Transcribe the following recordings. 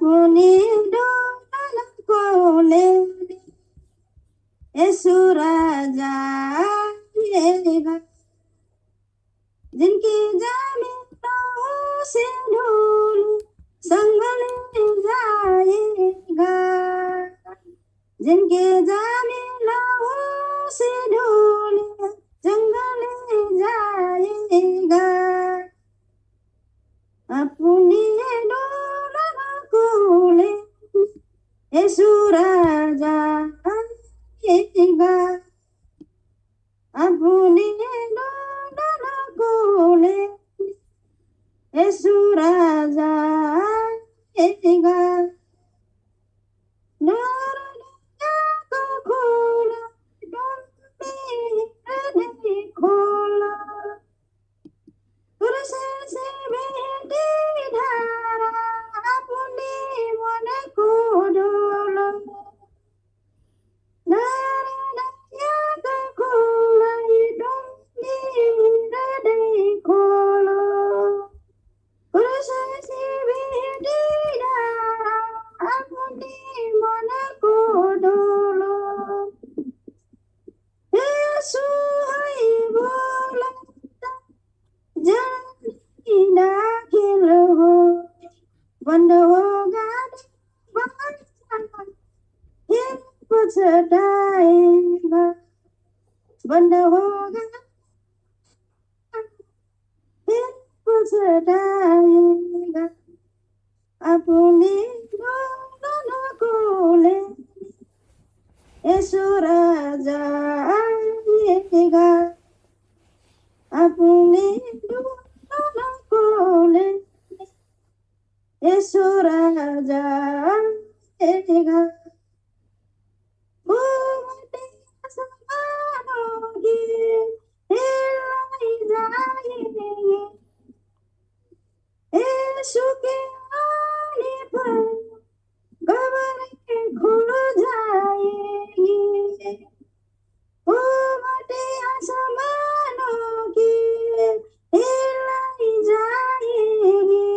अपनी डोलन को ले यीशु राजा आएगा, जिनकी जमीनों से धूल संग ले जाएगा, जिनके जमीनों से धूल संग ले जाएगा। अपनी डोलन को ले यीशु राजा आएगा, अपनी डोलन को ले यीशु राजा आएगा। दुनिया को खोला, हृदय खोला, तुरसे से बेटी धारा अपने मन को डोलो। दुनिया को खोला, हृदय खोलो, तुरसे से बेटी धारा अपने मन को डोलो। यीशु है बोला, जल्दी दाखिल हो, बंद होगा फिर पछताएगा, बंद होगा फिर पछताएगा। अपनी डोलन को ले यीशु राजा आएगा, अपनी डोलन को ले यीशु राजा आएगा। घूमते आसमानों की हिलाई जाएंगे, यीशु के आने पर कब्रें खुल जाएंगी। घूमते आसमानों की हिलाई जाएंगी,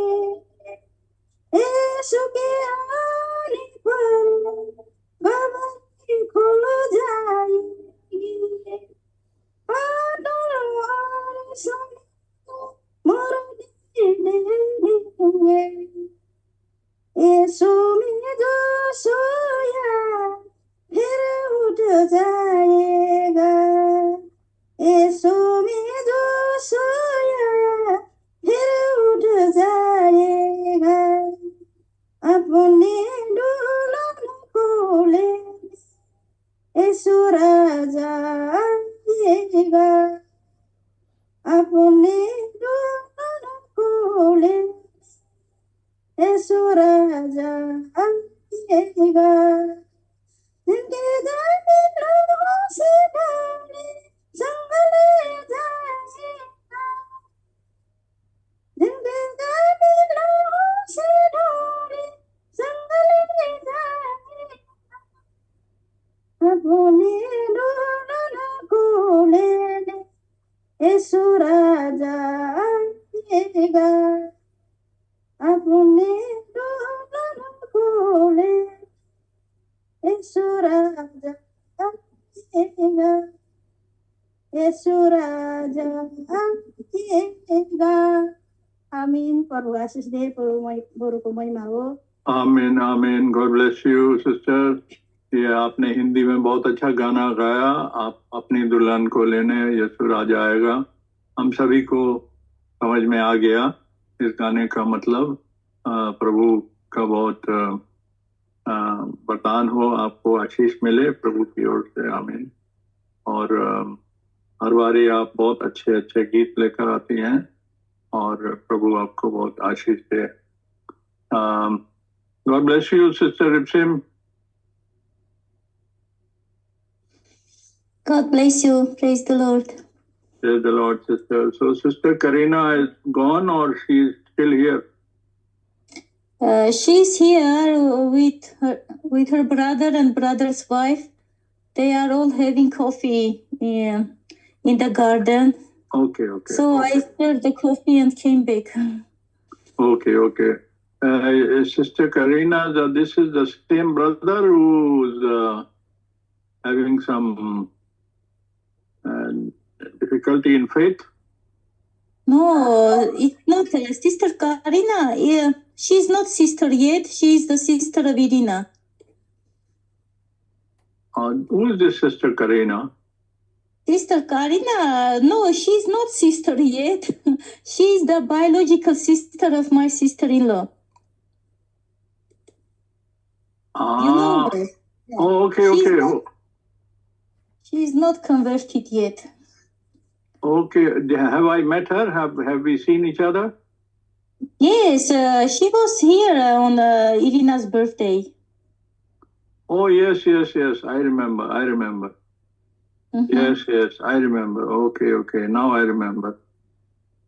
यीशु के आने पर कब्रें खुल जाएंगी। पागल और सोने मुर्दे देंगे, यीशु में जो सोया फिर उठ जाएगा, यीशु में जो सोया फिर उठ जाएगा। अपने डोलन को ले यीशु राजा आएगा, अपने डोलन को ले यीशु राजा आएगा। जिनके जमीनों से ढाले संग ले जाएगा, जिनके जमीनों से ढाले संग ले जाएगा। अपने डोलन को ले यीशु राजा आएगा, अपने डोलन को ले यीशु राजा आएगा, यीशु राजा आएगा। आमीन। प्रभु आशीष दे, प्रभु को महिमा हो। आमीन आमीन। God bless you sister. ये आपने हिंदी में बहुत अच्छा गाना गाया। आप अपनी दुल्हन को लेने यीशु राजा आएगा, हम सभी को समझ में आ गया इस गाने का मतलब। प्रभु का बहुत वरदान हो, आपको आशीष मिले प्रभु की ओर से। आमीन। और हर बारी आप बहुत अच्छे अच्छे गीत लेकर आती हैं और प्रभु आपको बहुत आशीष दे। God bless you sister Ripsim. God bless you. Praise the Lord. Praise the Lord, sister. So, Sister Karina is gone or she is still here? She's here with her brother and brother's wife. They are all having coffee in the garden. Okay. So I served the coffee and came back. Okay. Sister Karina, this is the same brother who's having some difficulty in faith? No, it's not Sister Karina. Yeah, she's not sister yet. She's the sister of Irina. Who is this Sister Karina? Sister Karina, no, she's not sister yet. She's the biological sister of my sister-in-law. You know her. Yeah. Oh, okay, okay. She's not converted yet. Okay, have I met her? Have we seen each other? Yes, she was here on Irina's birthday. Oh, yes. I remember. Mhm. Yes, I remember. Okay. Now I remember.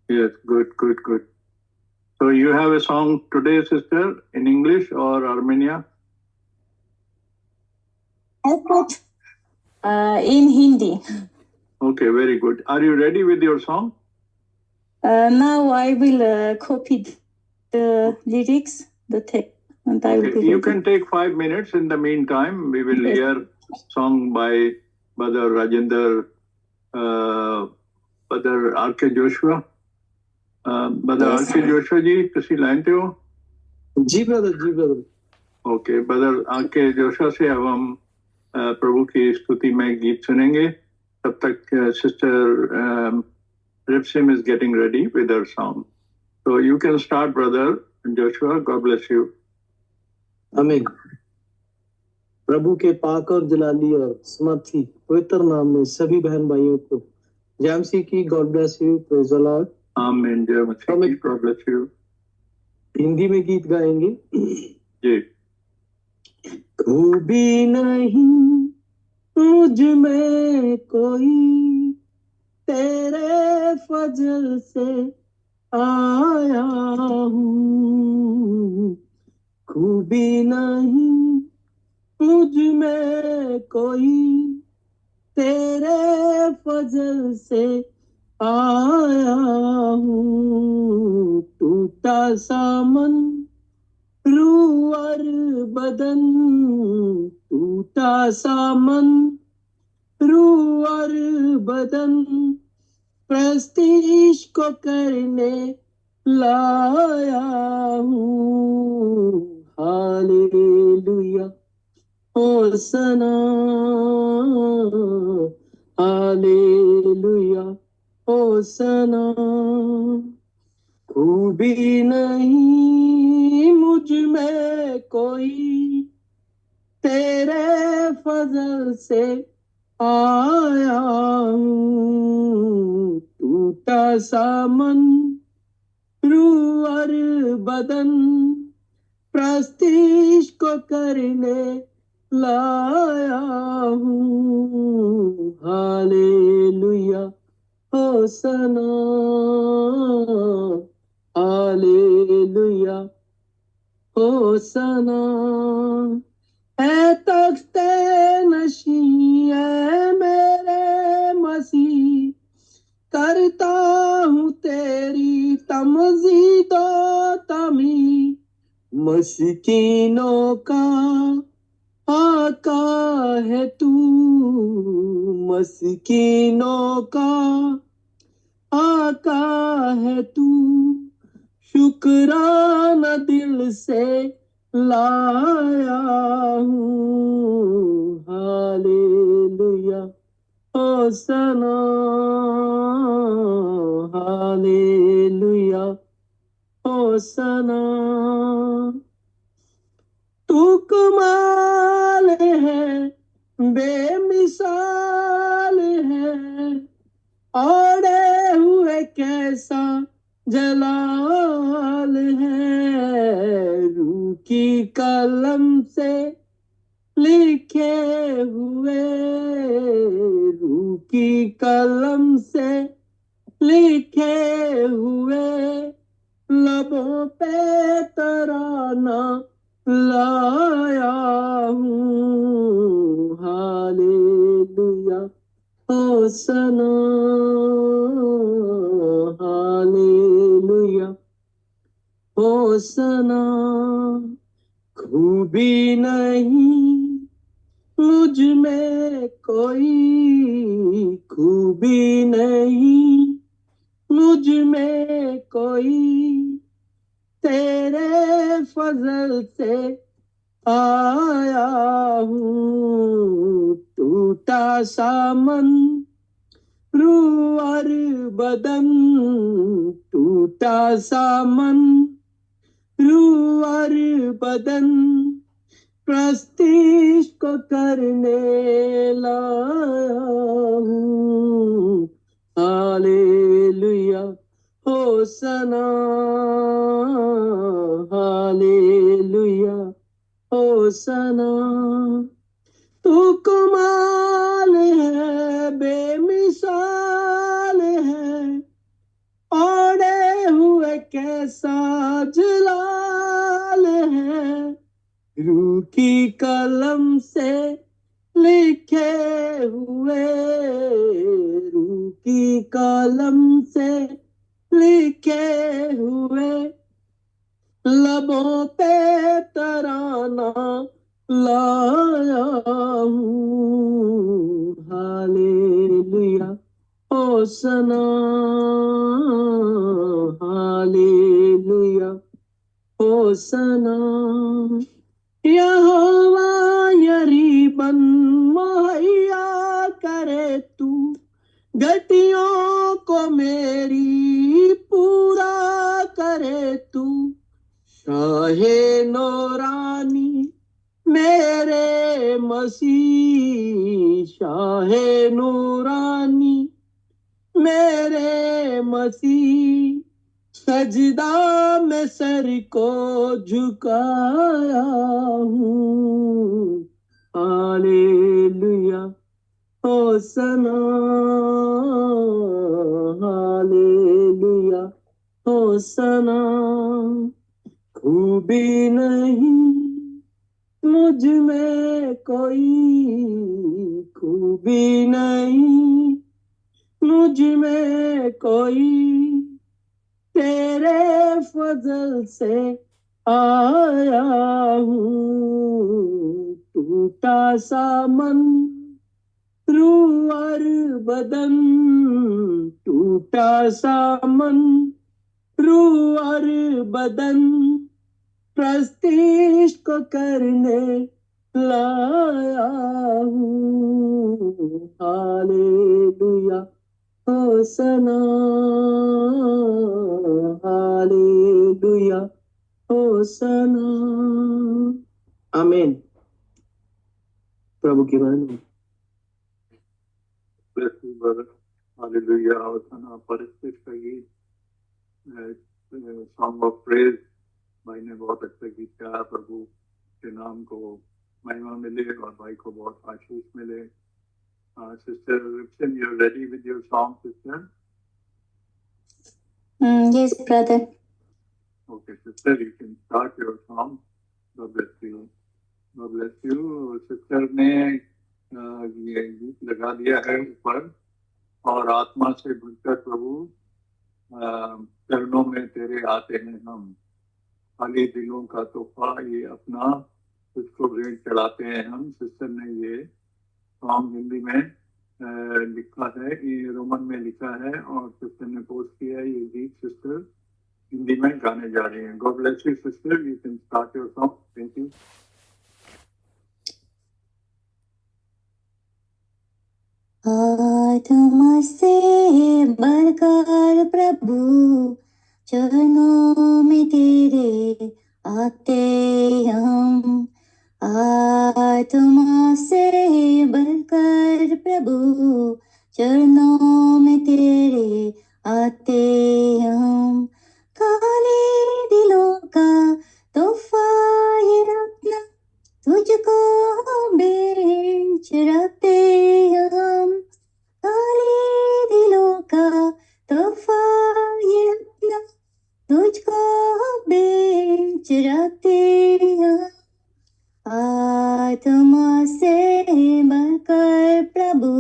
Yes, good. So you have a song today, sister, in English or Armenia? I put in Hindi. Okay, very good. Are you ready with your song? Now I will copy the lyrics, the text, and I will Okay, be you ready. can take 5 minutes. In the meantime, we will Yes. hear song by Brother Rajinder, Brother R.K. Joshua. Brother Yes. R.K. Joshua ji, ਤੁਸੀਂ ਲਾਈਨ ਤੇ ਹੋ? जी brother okay, brother R.K. Joshua से अब हम प्रभु की स्तुति में गीत सुनेंगे. तब तक sister Ripsim is getting ready with her song. So you can start, brother Joshua. God bless you. आमीन। प्रभु के पाक और जलाली और समर्थी पवित्र नाम में सभी बहन भाइयों को जय मसीह की। God bless you, praise the Lord. आमीन। जय मसीह की, गॉड ब्लेस यू। हिंदी में गीत गाएंगे जी। खूबी नहीं मुझ में कोई, तेरे फजल से आया हूँ। खूबी नहीं मुझ में कोई, तेरे फजल से आया हूँ। टूटा सा मन रूह और बदन, टूटा सा मन रूह और बदन, प्रस्तीश को करने लाया हूँ। Hallelujah होसना, hallelujah होसना। खूबी नहीं मुझ में कोई, तेरे फजल से आया हूँ। टूटा सा मन रूह और बदन, प्रस्तीश को करने लाया हूँ। Hallelujah होसना, hallelujah होसना। है तख्ते नशीं है मेरे मसीह, करता हूँ तेरी तमजीद व तमीद। मस्कीनों का आका है तू, मस्कीनों का आका है तू। शुक्राना दिल से लाया हूँ। Hallelujah होसना, hallelujah होसना। तू कमाल है, बेमिसाल है, ओढ़े हुए कैसा जलाल है। रूह की कलम से लिखे हुए, रूह की कलम से लिखे हुए, लबों पे तराना लाया हूँ। Hallelujah होसना, hallelujah होसना। खूबी नहीं मुझ में कोई, खूबी नहीं मुझ में कोई, तेरे फजल से आया हूँ। टूटा सा मन रूह और बदन, टूटा सा मन रूह और बदन, प्रस्तीश को करने लाया हूँ। Hallelujah होसना, hallelujah होसना। तू कमाल है, बेमिसाल है, ओढ़े हुए कैसा जलाल है। रूह की कलम से लिखे हुए, रूह की कलम से लिखे हुए, लबों पे तराना लाया हूँ। Hallelujah होसना, hallelujah होसना। यहोवा यरीबन मुहैया करे तू, घटियों को मेरी पूरा करे तू। शाहे नौरानी मेरे मसीह, शाहे नूरानी मेरे मसीह, सजदा में सर को झुकाया हूँ। Hallelujah होसना, hallelujah होसना। खूबी नहीं मुझ में कोई, खूबी नहीं मुझ में कोई, तेरे फजल से आया हूँ। टूटा सा मन रूह और बदन, टूटा सा मन रूह और बदन, प्रस्तीश को करने लाया हूँ। Hallelujah होसना, hallelujah होसना। आमीन। प्रभु की महिमा। Bless you, brother. Hallelujah. होसना परिस्थित का गीत, सॉन्ग ऑफ प्रेज भाई ने बहुत अच्छा गीत गाया। प्रभु के नाम को महिमा मिले और भाई को बहुत आशीष मिले। Sister Ripsan, you are ready with your song sister? Yes, brother. Okay, sister, you can start your song. God bless you. God bless you. Sister ने ये गीत लगा दिया है ऊपर, और आत्मा से भरकर प्रभु चरणों में तेरे आते हैं हम, खाली दिलों का तोहफा ये अपना उसको भेंट चढ़ाते हैं हम। सिस्टर ने ये सॉन्ग हिंदी में लिखा है, ये रोमन में लिखा है, और सिस्टर ने पोस्ट किया है। ये गीत सिस्टर हिंदी में गाने जा रही हैं। God bless you sister, you can start your song. Thank you. आत्मा से भरकर प्रभु चरणों में तेरे आते हम, आत्मा से भरकर प्रभु चरणों में तेरे आते हम। खाली दिलों का तोहफा ये रखना, तुझको बेच रखते हम। खाली दिलों का तोहफा ये रखना, तुझको बेच रखते हम। आत्मा से भरकर प्रभु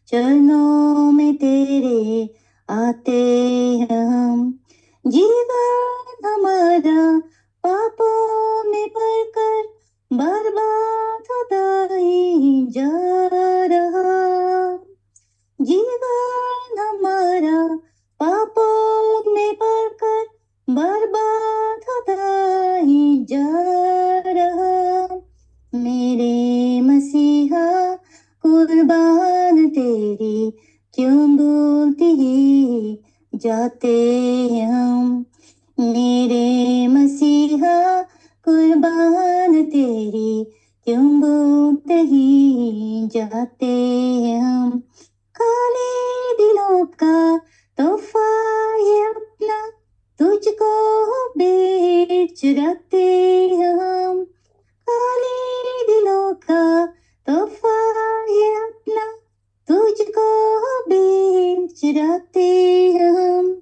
चरणों में तेरे आते हम। जीवन हमारा बर्बाद होता ही जा रहा। जीवन हमारा पापों में पड़कर बर्बाद होता ही जा रहा। मेरे मसीहा कुर्बान तेरी क्यों भूलती ही जाते हम। मेरे मसीहा कुर्बान तेरी क्यों भूलते ही जाते हम। काले दिलों का तोहफा ये अपना तुझको बेच रखते हम। काले दिलों का तोहफा ये अपना तुझको बेच रखते हम।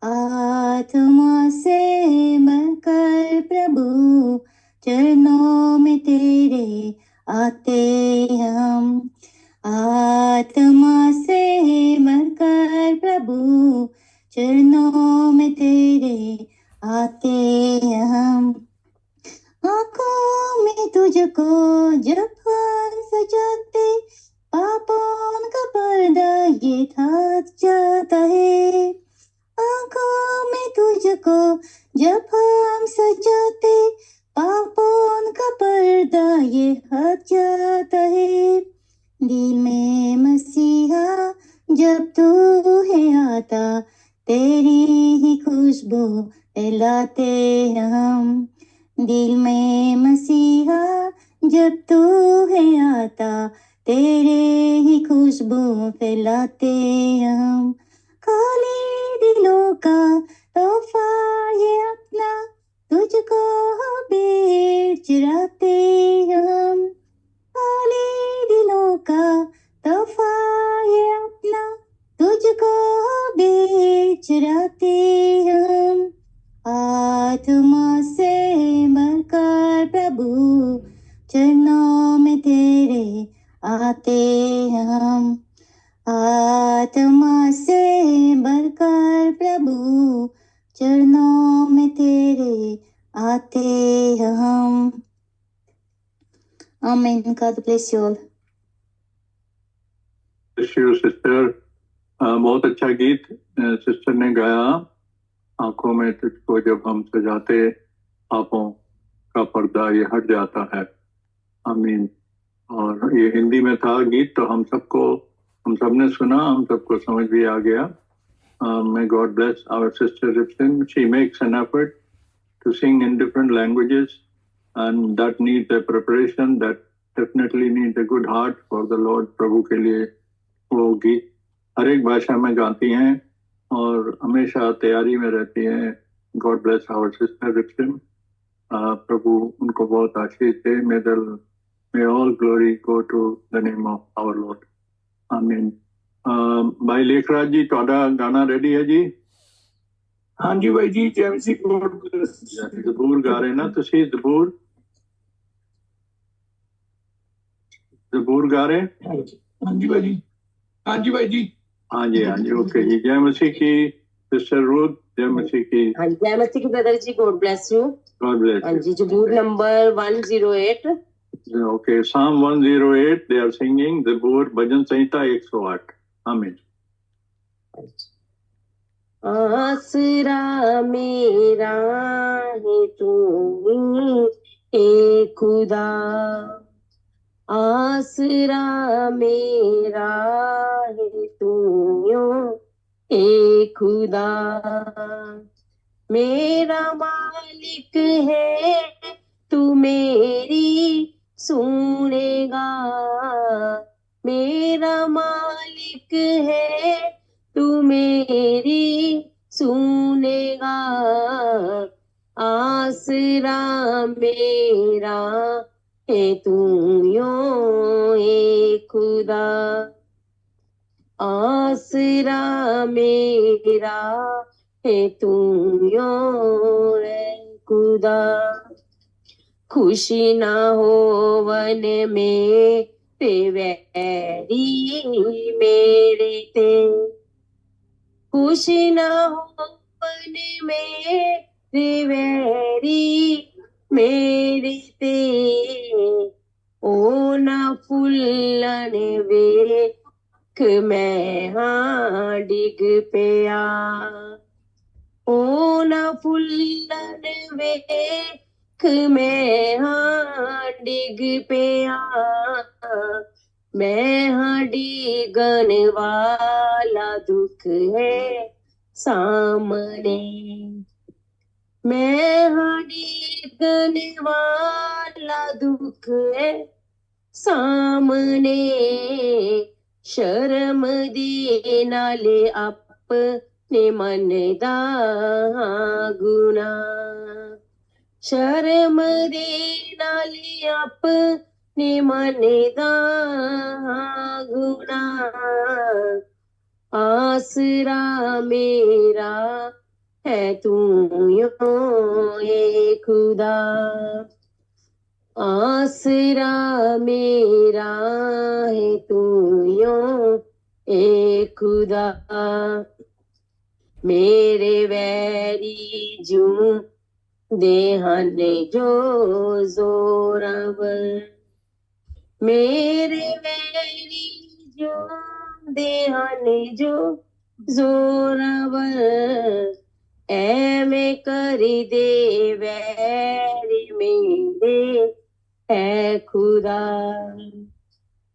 आत्मा से मरकर प्रभु चरणों में तेरे आते हम। आत्मा से मरकर प्रभु चरणों में तेरे आते हम। आंखों में तुझको जब हम सजाते पापों का पर्दा ये ढक जाता है। आंखों में तुझको जब हम सजाते पापों का पर्दा ये हट जाता है। दिल में मसीहा जब तू है आता तेरी ही खुशबू फैलाते हम। दिल में मसीहा जब तू है आता तेरे ही खुशबू फैलाते हम। खाली दिलों का तोहफा ये अपना तुझको बेच रखते हम। खाली दिलों का तोहफा ये अपना तुझको बेच रखते हम। आत्मा से मरकर प्रभु चरणों में तेरे आते हम। आत्मा से भरकर प्रभु चरणों में तेरे आते हम। Amen. God bless you all. Sister, बहुत अच्छा गीत सिस्टर ने गाया। आंखों में तुझको जब हम सजाते पापों का पर्दा ये हट जाता है। आमीन। और ये हिंदी में था गीत, तो हम सबने सुना, हम सबको समझ भी आ गया। May God bless our sister Ripsin. She makes an effort to sing in different languages, and that needs a preparation. That definitely needs a good heart for the Lord. प्रभु के लिए वो गीत हर एक भाषा में गाती हैं और हमेशा तैयारी में रहती हैं। God bless our sister Ripsin. प्रभु उनको बहुत आशीष दे। May all glory go to the name of our Lord. Amen. भाई लेखराज जी, ਤੁਹਾਡਾ गाना रेडी है जी? हाँ जी भाई जी, जय मसीह। ਜ਼ਬੂਰ ਗਾ ਰਹੇ ਨਾ ਤੁਸੀਂ? ਜ਼ਬੂਰ गा रहे? हाँ जी भाई जी, हाँ जी भाई जी, हाँ जी, ओके जी। जय मसीह की सिस्टर रूथ, जय मसीह की। हाँ जी, जय मसीह की ब्रदर जी, God bless you. God bless. हाँ जी, ज़बूर नंबर 108। Okay, Psalm 108 they are singing, ज़बूर भजन संहिता 108। आमीन। आसरा मेरा है तू ए खुदा, आसरा मेरा है तू ए खुदा। मेरा मालिक है तू मेरी सुनेगा, मेरा मालिक है तू मेरी सुनेगा। आसरा मेरा है तू ए खुदा, आसरा मेरा है तू ए खुदा। खुशी ना हो वन में ते वैरी मेरे ते, खुशी ना हो वन में ते वैरी मेरे ते। दुख में हाँ डिग पिया, मैं हाँ डिगन वाला दुख है सामने, मैं हाँ डिगन वाला दुख है सामने, शर्म दी नाले अपने मन दा गुना, शर्म दी नाले अपने मन दा गुना, आसरा मेरा है तू यो ए खुदा, आसरा मेरा है तू यो ए खुदा, मेरे वैरी जू देहन जो जोरावर, मेरे वैरी जो देहन जो जोरावर, ऐਵੇਂ करी दे वैरी मेरे है खुदा,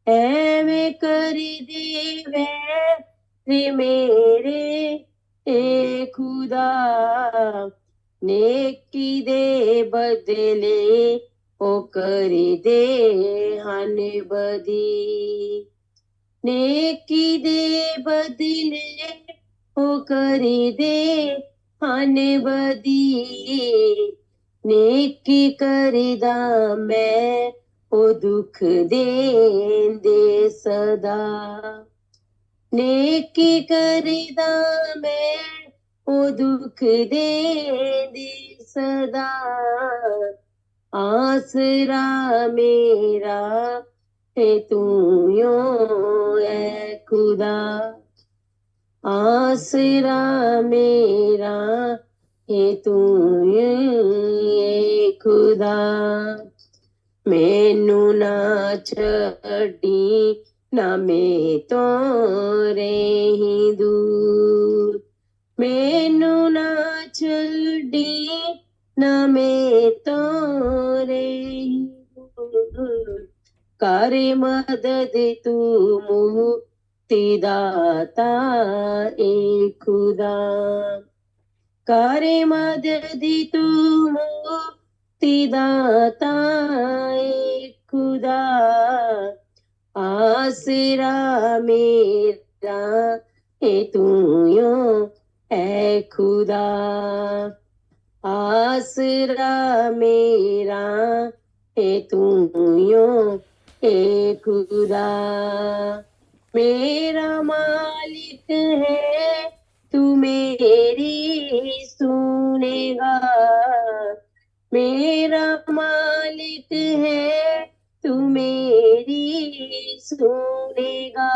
ऐਵੇਂ करी दे वैरी मेरे ए खुदा, नेकी दे बदले ओ करी दे हन बदी, नेकी दे बदले ओ करी दे हन बदी, नेकी करदा मैं ओ दुख दे सदा, नेकी करदा मैं ओ दुख दे सदा, आसरा मेरा है तू यो है खुदा, आसरा मेरा है तू ये खुदा, मैनू ना छड़ी ना मैं तो रही दूर, मैनू ना छड़ी ना मैं तो रही दूर, कर मदद तू मुक्ति दाता ए खुदा, कर मदद तू मुक्ति दाता ए खुदा, आसरा मेरा है तू यो है खुदा, आसरा मेरा है तू यो है खुदा, मेरा मालिक है तू मेरी सुनेगा, मेरा मालिक है तू मेरी सुनेगा,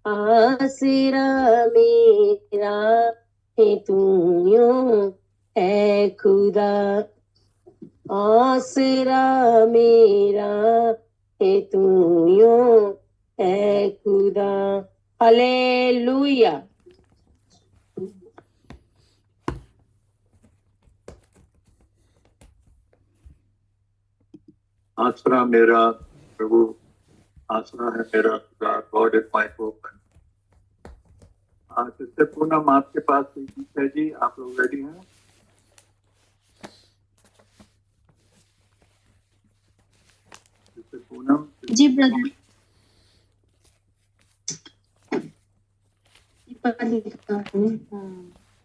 आसरा मेरा है तू यो है खुदा, आसरा मेरा है तू यो है खुदा। हालेलुया। आसरा मेरा प्रभु, आसरा है मेरा खुदा, God is my hope. Sister Poonam आपके पास कोई गीत है जी, आप लोग रेडी हैं? सिस्टर पूनम जी ब्रदर।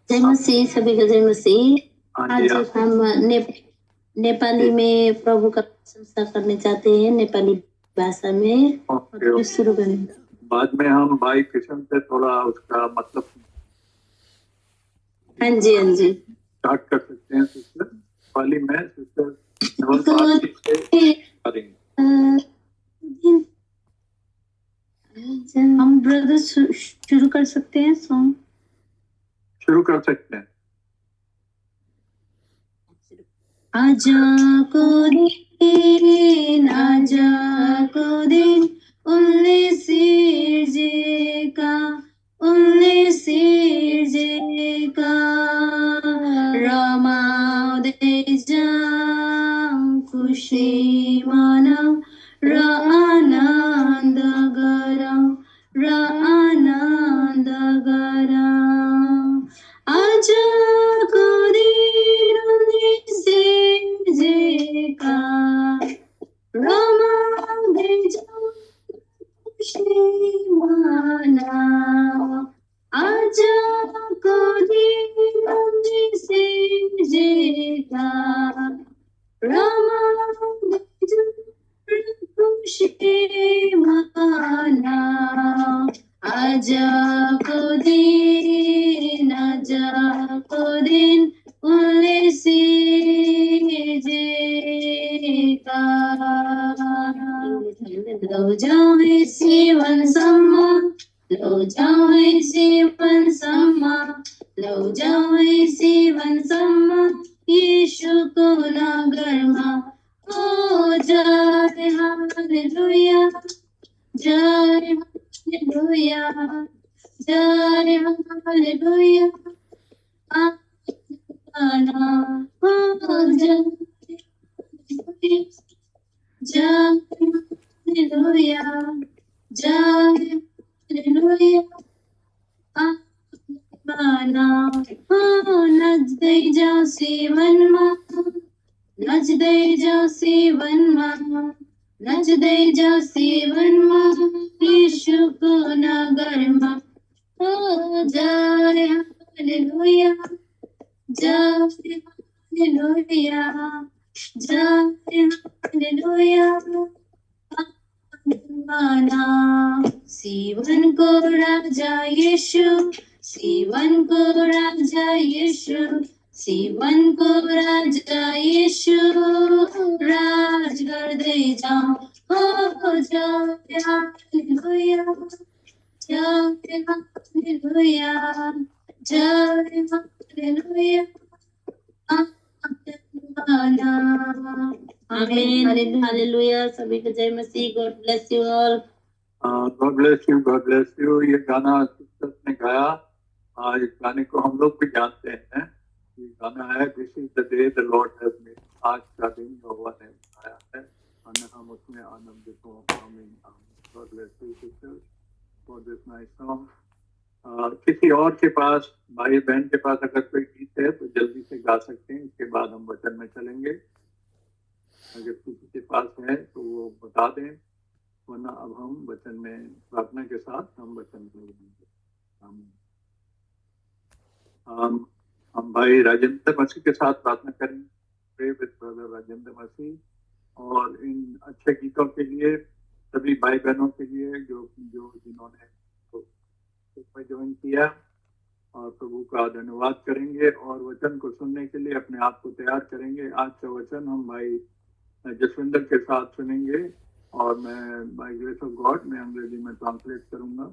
जय मसीह, सभी को जय मसीह। हाँ जी, आज हम नेपाली में प्रभु का प्रशंसा करने चाहते हैं, नेपाली भाषा में। ओके, शुरू करें। बाद में हम भाई किशन से थोड़ा उसका मतलब हाँ जी, हाँ जी, स्टार्ट कर सकते हैं। सिस्टर नेपाली में सिस्टर हम ब्रदर शुरू कर सकते हैं, सॉन्ग शुरू कर सकते हैं। आजा को दिन, आजा को दिन, उनने सिर्जेका, उनने सिर्जेका, रमाउँदै जा खुशी माना र आनंद गरा र आनंद गरा आज को दिन से जेका रमा दे खुशी माना आज को दिन से जेका रमा दे खुशी माना आज को दिन उल्लेसी जेका लो जाए सीवन सम्मा लो जाए सीवन सम्मा लो जाए सीवन सम्मा यीशु को नगरमा ओ जय हालेलुया जय हालेलुया जय हालेलुया आना ओ जय हालेलुया जय हालेलुया आना ओ नच दे जा सीवन मा नच दे जा सीवन मा नच दे जा सीवन मा यीशु को नगर मा ओ जय हालेलुया जय हालेलुया जय हालेलुया आना सीवन को राजा यीशु सीवन को राजा यीशु सीवन को राजा यीशु राज कर दे जाओ ओ जय हालेलुया जय हालेलुया जय हालेलुया आमीन हालेलुया सभी को जय मसीह God bless you all God bless you ये गाना सिस्टर ने गाया इस गाने को हम लोग भी जानते हैं ये गाना है this is the day the Lord has made आज का दिन यहोवा ने बनाया है और हम उसमें आनंदित हों आमीन God bless you sister for this nice song किसी और के पास भाई बहन के पास अगर कोई गीत है तो जल्दी से गा सकते हैं इसके बाद हम वचन में चलेंगे अगर किसी के पास है तो वो बता दें वरना अब हम वचन में प्रार्थना के साथ हम वचन में लेंगे हम भाई राजेंद्र मसीह के साथ प्रार्थना करेंगे प्रे विद ब्रदर राजेंद्र मसीह और इन अच्छे गीतों के लिए सभी भाई बहनों के लिए जो जिन्होंने ज्वाइन किया और प्रभु का धन्यवाद करेंगे और वचन को सुनने के लिए अपने आप को तैयार करेंगे आज का वचन हम भाई जसविंदर के साथ सुनेंगे और मैं बाय ग्रेस ऑफ गॉड मैं अंग्रेजी में ट्रांसलेट करूंगा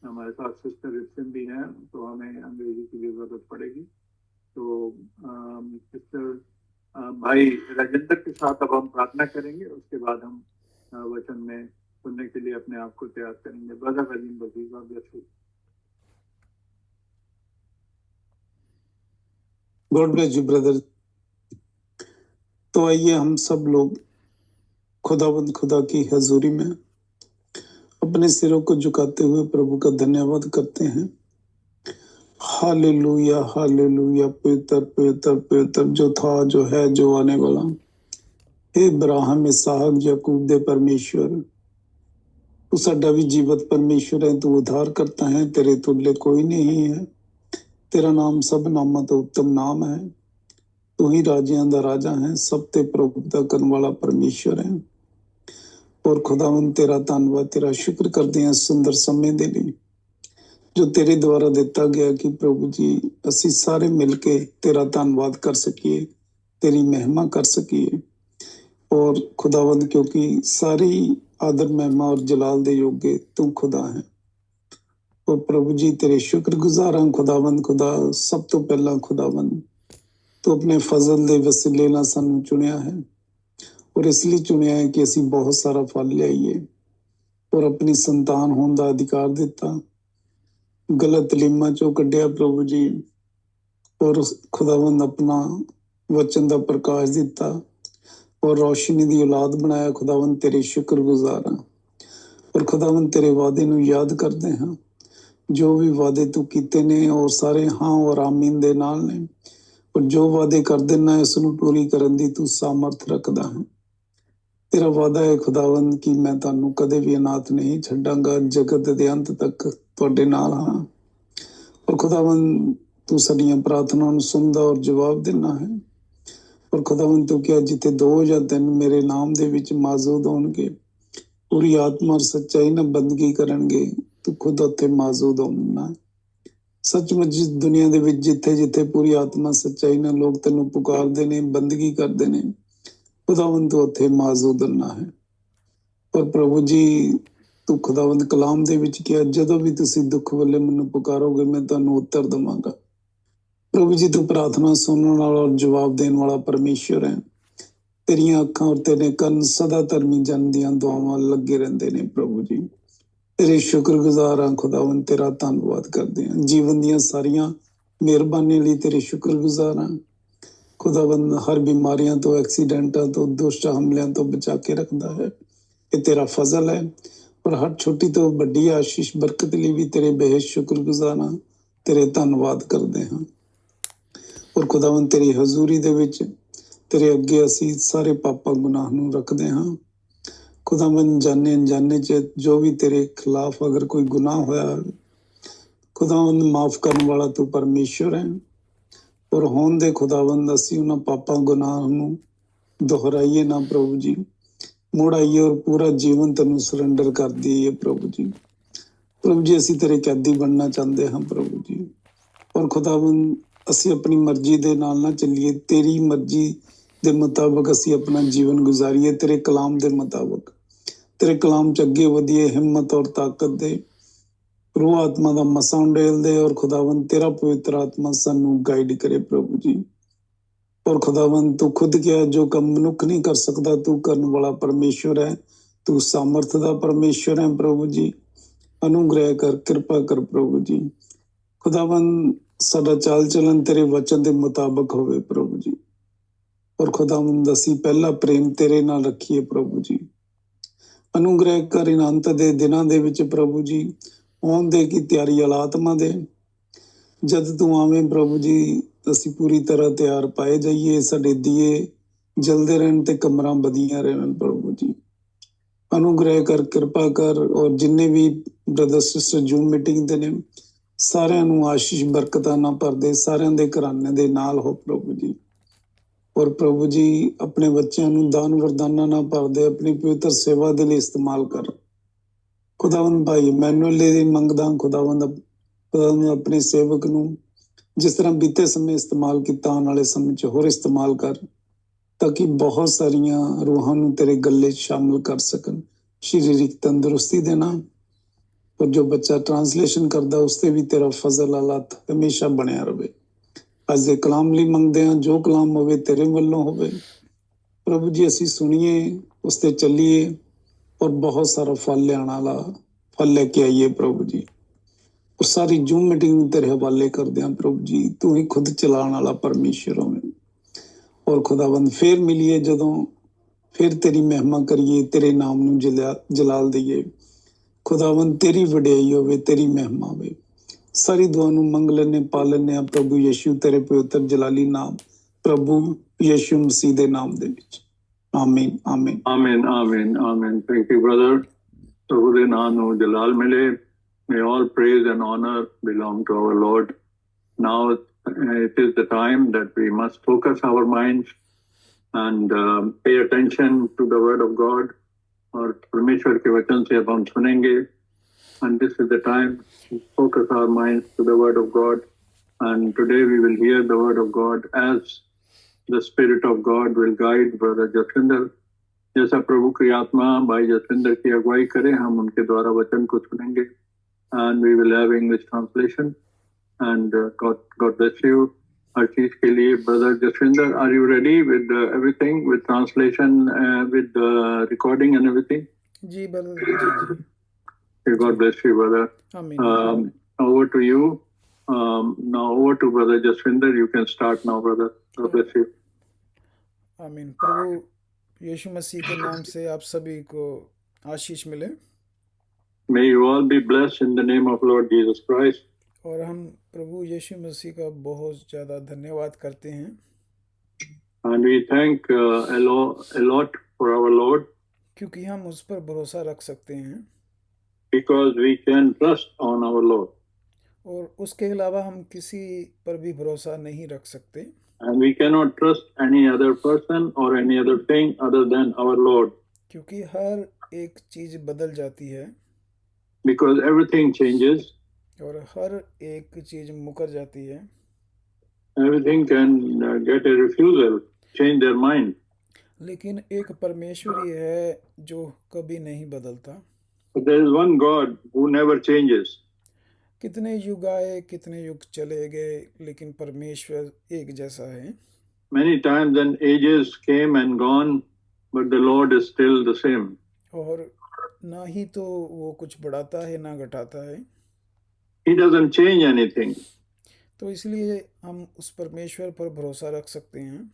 हमारे साथ सिस्टर रिप्सिन भी हैं तो हमें अंग्रेजी की जरूरत पड़ेगी तो सिस्टर भाई राजेंद्र के साथ अब हम प्रार्थना करेंगे उसके बाद हम वचन में सुनने के लिए अपने आप को तैयार करेंगे brother Rajendra ji God bless you God bless you brother तो आइए हम सब लोग खुदा की हजूरी में अपने सिरों को झुकाते हुए प्रभु का धन्यवाद करते हैं हालेलुया हालेलुया पवित्र पवित्र पवित्र जो था जो है जो आने वाला हे इब्राहिम इसहाक याकूब दे परमेश्वर तू साडा भी जीवत परमेश्वर है तू उद्धार करता है तेरे तुल्य कोई नहीं है तेरा नाम सब नामां तो उत्तम नाम है तू ही राजियां दा राजा है सब ते प्रभुता करने वाला परमेश्वर है और खुदावन तेरा धन्यवाद तेरा शुक्र करते हैं सुंदर समय दे लिए जो तेरे द्वारा दिता गया कि प्रभु जी असी सारे मिलके तेरा धन्यवाद कर सकिए तेरी महिमा कर सकिए और खुदावंद क्योंकि सारी आदर महिमा और जलाल दे योग्य तू खुदा है और प्रभु जी तेरे शुक्रगुजार हैं खुदावंद खुदा सब तो पहला खुदावंद तो अपने फजल दे वसीले नाल सानू चुनिया है और इसलिए चुनिया है कि असी बहुत सारा फल लियाइए और अपनी संतान होने का अधिकार दिता गलत लीमा चो कढ़िया प्रभु जी और खुदावंद अपना वचन का प्रकाश दिता और रोशनी दी औलाद बनाया। खुदावन तेरे शुक्रगुजार हाँ। और खुदावन तेरे वादे नूं याद करते हाँ, जो भी वादे तू कीते ने और सारे हाँ और आमीन दे नाल ने, और जो वादे कर देना इस नूं पूरी करन दी तू सामर्थ रखदा है। तेरा वादा है खुदावन कि मैं तानू कदे भी अनाथ नहीं छड्डांगा, जगत दे अंत तक तुहाडे नाल हाँ। और खुदावन तू साडीआं प्रार्थनावां नूं सुनदा और जवाब देना है। और खुदावन तू क्या जिथे 2 या 3 मेरे नाम दे विच मौजूद होणगे, पूरी आत्मा और सच्चाई नाल बंदगी करनगे, तू खुद उत्थे मौजूद होना है। सचमुच दुनिया दे विच जिथे जिथे पूरी आत्मा सच्चाई नाल लोग तैनू पुकारदे ने, बंदगी करदे ने, खुदावन तू उत्थे मौजूद होना है। और प्रभु जी तू खुदावंद कलाम दे विच किया, जदों भी तुसी दुख वेले मैनू पुकारोगे मैं तुहानू उत्तर दवांगा। प्रभु जी तू प्रार्थना सुनने वाला और जवाब देने वाला परमेश्वर है। तेरियां अखां और तेरे कन सदा धर्मी जन दियां दुआवां लगे रहंदे ने। प्रभु जी तेरे शुक्रगुजार हाँ खुदावन, तेरा धन्नवाद करदे हां। जीवन दियां सारियां मेहरबानियां लई तेरे शुक्रगुजार हाँ। खुदावन हर बीमारियां तो, एक्सीडेंटां तो, दुष्ट हमलियां तो बचा के रखदा है, ये तेरा फजल है। और हर छोटी तो बड़ी आशीष बरकत लिए भी तेरे बेहद शुक्रगुजार हाँ, तेरे धन्नवाद करते हैं। और खुदावन तेरी हजूरी दे विच तेरे अगे असी सारे पापा गुनाह नूं रखते हाँ। खुदावन जाने अनजाने च जो भी तेरे खिलाफ अगर कोई गुनाह होया, खुदावन माफ करने वाला तू परमेश्वर है। और होन दे खुदावन असी उन्हां पापा गुनाह नूं दोहराइए ना प्रभु जी, मुड़ आइए और पूरा जीवन तेनू सरेंडर कर दिए प्रभु जी। प्रभु जी असी तेरे कैदी बनना चाहते हाँ प्रभु जी। और खुदावन असी अपनी मर्जी दे नाल ना चलिए, तेरी मर्जी दे मुताबिक असी अपना जीवन गुजारिए, तेरे कलाम दे मुताबिक, तेरे कलाम च अगे वधिए, हिम्मत और ताकत दे, रूह आत्मा दा मसा उंडेल दे। और खुदावन तेरा पवित्र आत्मा सानू गाइड करे प्रभु जी। और खुदावन तू खुद क्या, जो कम मनुख नहीं कर सकता तू करने वाला परमेश्वर है। तू सामर्थ दा परमेश्वर है प्रभु जी। अनुग्रह कर, कृपा कर प्रभु जी। खुदावन साडा चाल चलन तेरे वचन के मुताबिक होवे प्रभु जी। और खुदावन असी पहला प्रेम तेरे नाल रखिए प्रभु जी। अनुग्रह कर इन अंत दे दिनां दे विच प्रभु जी, आउण दे की तैयारी आत्मा दे, जद तू आवें प्रभु जी असी पूरी तरह तैयार पाए जाइए, साडे दिए जलदे रहन ते कमरां बदियां रहन प्रभु जी। अनुग्रह कर, कृपा कर। और जिन्ने भी ब्रदर सिस्टर जूम मीटिंग दे ने सारिਆਂ ਨੂੰ आशीष बरकतां ना भर दे, सारिਆਂ ਦੇ ਘਰਾਣੇ ਦੇ ਨਾਲ ਹੋ प्रभु जी। और प्रभु जी अपने बच्चों ਨੂੰ दान वरदाना ना भर दे, अपनी पवित्र सेवा ਦੇ ਲਈ इस्तेमाल कर। खुदावंद भाई मैनुअल ਦੀ ਮੰਗਦਾ खुदावंद अपने सेवक ਨੂੰ जिस तरह बीते समय इस्तेमाल किया आने वाले समय च होर इस्तेमाल कर, ताकि बहुत सारिया रूहां ਨੂੰ तेरे गले शामिल कर सकन, शारीरिक तंदुरुस्ती देना। और जो बच्चा ट्रांसलेशन करता उससे भी तेरा फजल हालात हमेशा बनया रहे। अज दे कलाम ਲਈ मंगते हैं, जो कलाम होवे तेरे वालों होवे प्रभु जी। असी सुनिए, उस ते चलिए और बहुत सारा फल लियाना वाला फल लेके आइए प्रभु जी। और सारी जूम मीटिंग तेरे हवाले कर दिया प्रभु जी। तू ही खुद चलाने वाला परमेश्वर होवे। और खुदाबंद फिर मिलिए जदों, फिर तेरी महिमा करिए, तेरे नाम नूं जलाल दईए। खुदावंद तेरी वडियाई होवे, तेरी महिमा होवे। सारी दुआ नूं मंग लेने पा लेने प्रभु यीशु तेरे पवित्र जलाली नाम, प्रभु यीशु मसीह दे नाम दे विच। आमीन आमीन आमीन आमीन आमीन। Thank you brother. प्रभु दे नाम नूं जलाल मिले। May all praise and honor belong to our Lord. Now it is the time that we must focus our minds and pay attention to the word of God. और परमेश्वर के वचन से अब हम सुनेंगे। And this is the time to focus our minds to the word of God. And today we will hear the word of God as the Spirit of God will guide Brother Jaswinder. जैसा प्रभु की आत्मा भाई जसविंदर की अगुवाई करे, हम उनके द्वारा वचन को सुनेंगे। And we will have English translation. And God bless you. हर चीज के लिए brother Jaswinder, are you ready with everything, with translation, with recording and everything? जी brother, जी। Okay, God bless you, brother. Amen. Over to you. Now over to Brother Jaswinder. You can start now, brother. God bless you. आमीन। प्रभु यीशु मसीह के नाम से आप सभी को आशीष मिले। May you all be blessed in the name of Lord Jesus Christ. और हम प्रभु यीशु मसीह का बहुत ज़्यादा धन्यवाद करते हैं। And we thank a lot for our Lord, क्योंकि हम उस पर भरोसा रख सकते हैं because we can trust on our Lord. और उसके अलावा हम किसी पर भी भरोसा नहीं रख सकते। And we cannot trust any other person or any other thing other than our Lord, क्योंकि हर एक चीज़ बदल जाती है because everything changes. और हर एक चीज़ मुकर जाती है। Everything can get a refusal, change their mind. लेकिन एक परमेश्वर ही है जो कभी नहीं बदलता। But there is one God who never changes. कितने युग आए, कितने युग चले गए, लेकिन परमेश्वर एक जैसा है। Many times and ages came and gone, but the Lord is still the same. और ना ही तो वो कुछ बढ़ाता है ना घटाता है। He doesn't change anything. तो इसलिए हम उस परमेश्वर पर भरोसा रख सकते हैं,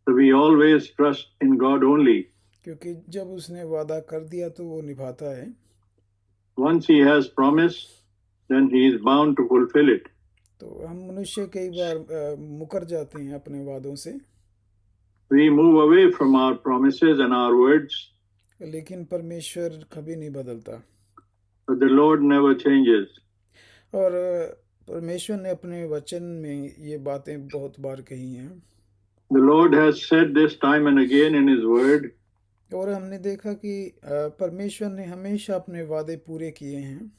So we always trust in God only. क्योंकि जब उसने वादा कर दिया तो वो निभाता है। Once He has promised, then He is bound to fulfill it. तो हम मनुष्य कई बार मुकर जाते हैं अपने वादों से, We move away from our promises and our words, लेकिन परमेश्वर कभी नहीं बदलता। but the Lord never changes. और परमेश्वर ने अपने वचन में ये बातें बहुत बार कही हैं The Lord has said this time and again in His word, और हमने देखा कि परमेश्वर ने हमेशा अपने वादे पूरे किए हैं।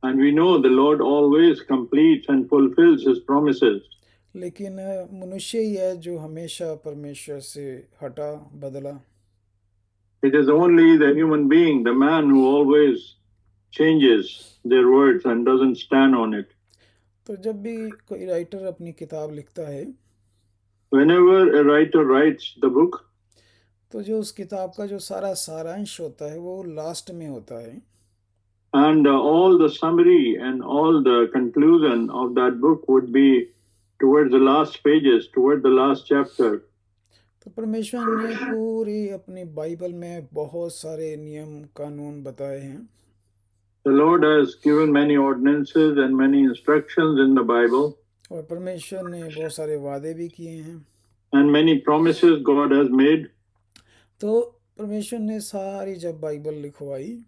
and we know the Lord always completes and fulfills His promises. लेकिन मनुष्य ही है जो हमेशा परमेश्वर से हटा बदला। It is only the human being, the man, who always changes their words and doesn't stand on it. तो जब भी कोई राइटर अपनी किताब लिखता है Whenever a writer writes the book, तो जो उस किताब का जो सारा सारांश होता है वो लास्ट में होता है। and all the summary and all the conclusion of that book would be towards the last pages, toward the last chapter. तो परमेश्वर ने पूरी अपनी बाइबल में बहुत सारे नियम कानून बताए हैं The Lord has given many ordinances and many instructions in the Bible, और परमेश्वर ने बहुत सारे वादे भी किए हैं। and many promises God has made. तो परमेश्वर ने सारी जब बाइबल लिखवाई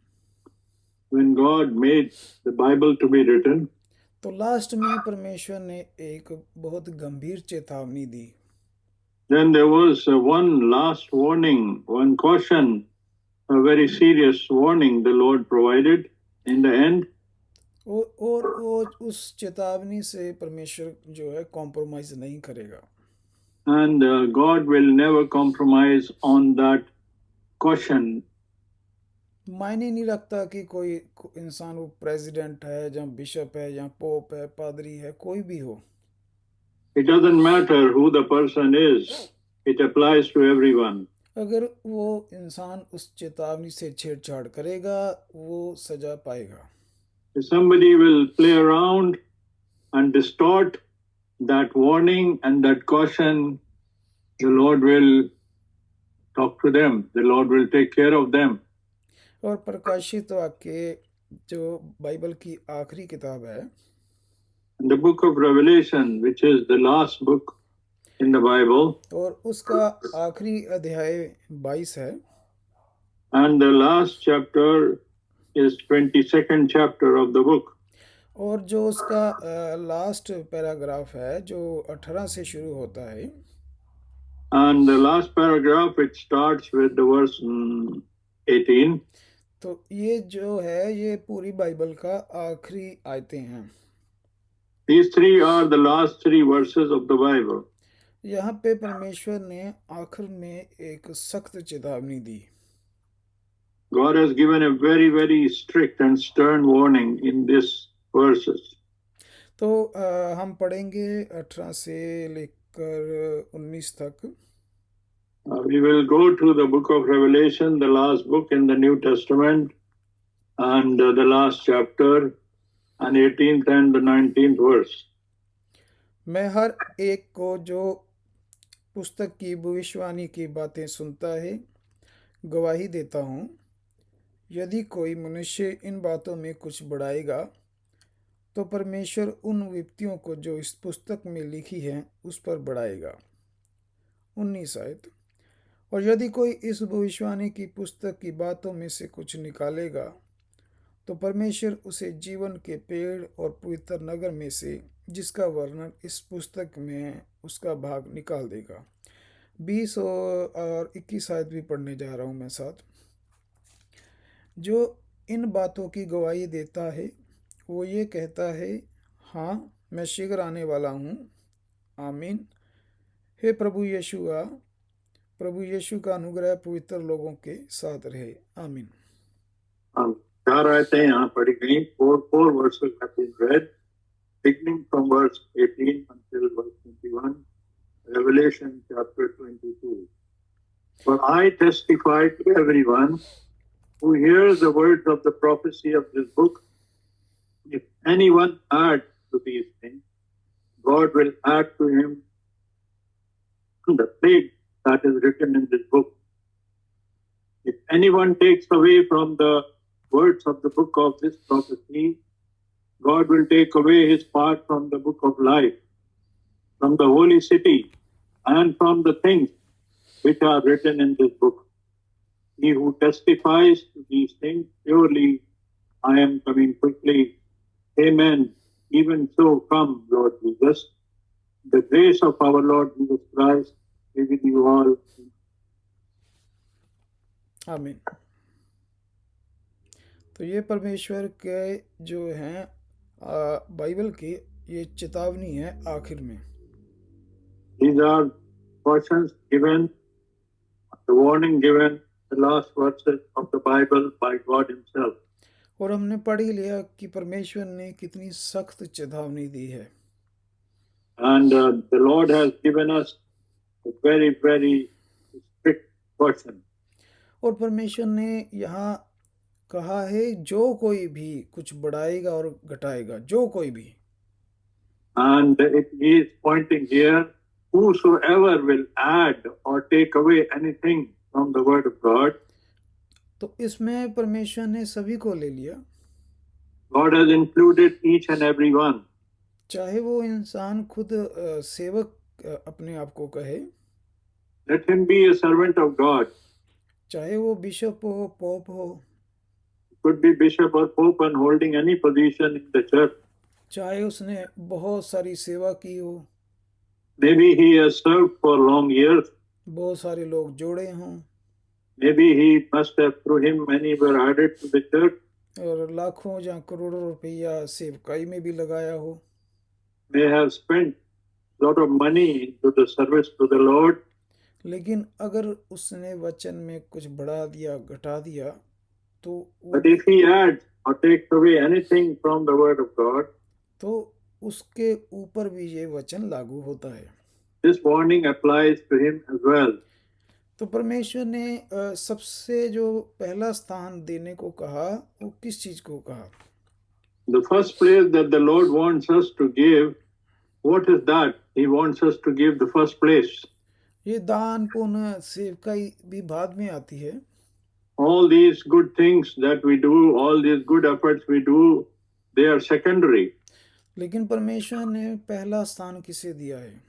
When God made the Bible to be written, तो लास्ट में परमेश्वर ने एक बहुत गंभीर चेतावनी दी। then there was one last warning, one caution, a very serious warning the Lord provided in the end. और उस चेतावनी से परमेश्वर जो है कॉम्प्रोमाइज नहीं करेगा। And God will never compromise on that caution. मायने नहीं रखता कि कोई इंसान वो प्रेसिडेंट है या बिशप है या पोप है, पादरी है, कोई भी हो। It doesn't matter who the person is, it applies to everyone. अगर वो इंसान उस चेतावनी से छेड़छाड़ करेगा वो सजा पाएगा। If somebody will play around and distort that warning and that caution, the Lord will talk to them. The Lord will take care of them. और प्रकाशित वाक्य जो बाइबल की आखिरी किताब है, The book of Revelation, which is the last book in the Bible, और उसका आखिरी अध्याय 22 है and the last chapter is 22nd chapter of the book. और जो उसका लास्ट पैराग्राफ है जो 18 से शुरू होता है And the last paragraph, it starts with the verse 18. तो ये जो है ये पूरी बाइबल का आखिरी आयतें हैं। These three are the last three verses of the Bible. यहाँ पे परमेश्वर ने आखिर में एक सख्त चेतावनी दी। God has given a very, very strict and stern warning in these verses. तो हम पढ़ेंगे 18 से लेकर 19 तक। We will go to the book of Revelation, the last book in the New Testament, and the last chapter, and 18th and the 19th verse. मैं हर एक को जो पुस्तक की भविष्यवाणी की बातें सुनता है, गवाही देता हूँ। यदि कोई मनुष्य इन बातों में कुछ बढ़ाएगा तो परमेश्वर उन विपत्तियों को जो इस पुस्तक में लिखी हैं उस पर बढ़ाएगा। 19 आयत। और यदि कोई इस भविष्यवाणी की पुस्तक की बातों में से कुछ निकालेगा तो परमेश्वर उसे जीवन के पेड़ और पवित्र नगर में से जिसका वर्णन इस पुस्तक में है उसका भाग निकाल देगा। 20 और 21 आयत भी पढ़ने जा रहा हूँ मैं साथ। जो इन बातों की गवाही देता है वो ये कहता है, हाँ मैं शीघ्र आने वाला हूँ। आमीन। हे प्रभु यीशु का अनुग्रह पवित्र लोगों के साथ रहे। आमीन। हम 4 आयतें यहाँ पढ़ी गई। four verses have been read, beginning from verse 18 until verse 21, Revelation chapter 22. For I testify to everyone who hears the words of the prophecy of this book, if anyone adds to these things, God will add to him the plague that is written in this book. If anyone takes away from the words of the book of this prophecy, God will take away his part from the book of life, from the holy city, and from the things which are written in this book. He who testifies to these things, surely I am coming quickly. Amen. Even so, come, Lord Jesus. The grace of our Lord Jesus Christ be with you all. आमीन। तो ये परमेश्वर के जो हैं Bible की ये चेतावनी है आखिर में। These are cautions given, the warning given, the last verses of the Bible by God Himself. और हमने पढ़ ही लिया कि परमेश्वर ने कितनी सख्त चेतावनी दी है। And the Lord has given us a very, very strict caution. और परमेश्वर ने यहाँ कहा है जो कोई भी कुछ बढ़ाएगा और घटाएगा, जो कोई भी। And it is pointing here, whosoever will add or take away anything from the word of God, तो इसमें परमेश्वर ने सभी को ले लिया। God has included each and every one. चाहे वो इंसान खुद सेवक अपने आप को कहे, Let him be a servant of God. चाहे वो बिशप हो, पोप हो, Could be bishop or pope and holding any position in the church. चाहे उसने बहुत सारी सेवा की हो, Maybe he has served for long years. बहुत सारे लोग जोड़े हों, Maybe he must have, through him, many were added to the church. और लाखों या करोड़ों रुपया सेवकाई में भी लगाया हो, May have spent a lot of money into the service to the Lord. लेकिन अगर उसने वचन में कुछ बढ़ा दिया, घटा दिया, तो But if he adds or takes away anything from the word of God, तो उसके ऊपर भी ये वचन लागू होता है। this warning applies to him as well. तो परमेश्वर ने सबसे जो पहला स्थान देने को कहा वो किस चीज को कहा? The first place that the Lord wants us to give, what is that? He wants us to give the first place. ये दान पुण्य सेवकाई भी बाद में आती है। All these good things that we do, all these good efforts we do, they are secondary. लेकिन परमेश्वर ने पहला स्थान किसे दिया है?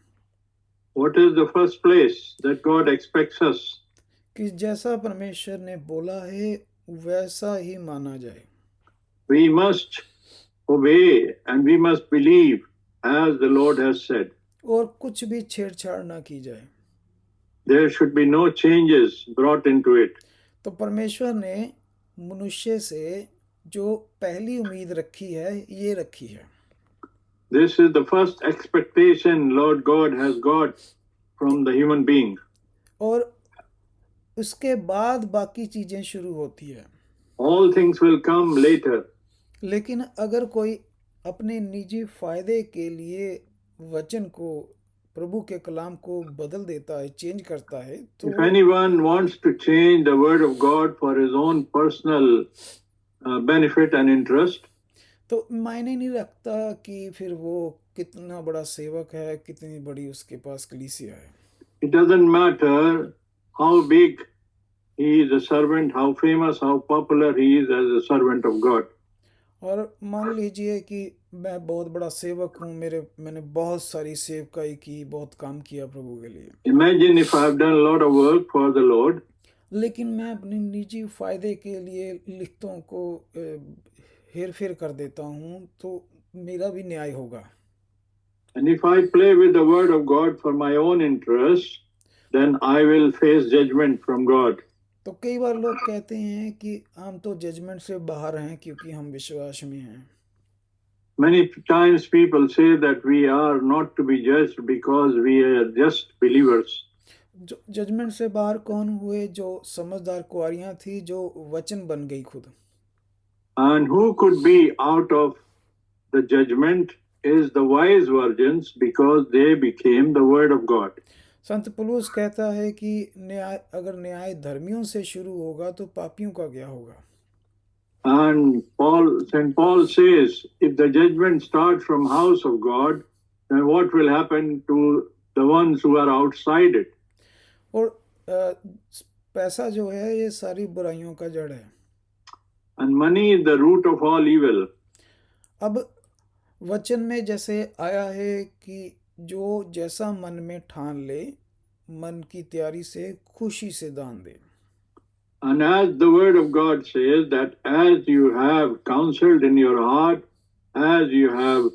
What is the first place that God expects us? कि जैसा परमेश्वर ने बोला है वैसा ही माना जाए। We must obey and we must believe as the Lord has said. और कुछ भी छेड़छाड़ ना की जाए। There should be no changes brought into it. तो परमेश्वर ने मनुष्य से जो पहली उम्मीद रखी है ये रखी है। This is the first expectation Lord God has got from the human being. और उसके बाद बाकी चीजें शुरू होती है। All things will come later. लेकिन अगर कोई अपने निजी फायदे के लिए वचन को, प्रभु के कलाम को बदल देता है, चेंज करता है, तो If anyone wants to change the word of God for his own personal benefit and interest, तो मायने नहीं रखता कि फिर वो कितना बड़ा सेवक है, कितनी बड़ी उसके पास कलीसिया है। It doesn't matter how big he is a servant, how famous, how popular he is as a servant of God. और मान लीजिए कि मैं बहुत बड़ा सेवक हूँ, मैंने बहुत सारी सेवकाई की, बहुत काम किया प्रभु के लिए, Imagine if I have done a lot of work for the Lord, लेकिन मैं अपने निजी फायदे के लिए लिखतों को हेर फेर कर देता हूँ, तो मेरा भी न्याय होगा। and if I play with the word of God for my own interest, then I will face judgment from God. तो कई बार लोग कहते हैं कि हम तो जजमेंट से बाहर हैं क्योंकि हम विश्वास में हैं। Many times people say that we are not to be judged because we are just believers. Judgement से बाहर कौन हुए? जो समझदार कुआरियां थी, जो वचन बन गई खुद। And who could be out of the judgment is the wise virgins because they became the word of God. संत पौलुस कहता है कि अगर न्याय धर्मियों से शुरू होगा तो पापियों का क्या होगा? And St. Paul says, if the judgment starts from house of God, then what will happen to the ones who are outside it? और पैसा जो है ये सारी बुराइयों का जड़ है। And money is the root of all evil. अब वचन में जैसे आया है कि जो जैसा मन में ठान ले, मन की तैयारी से खुशी से दान दे। And as the word of God says that as you have counseled in your heart, as you have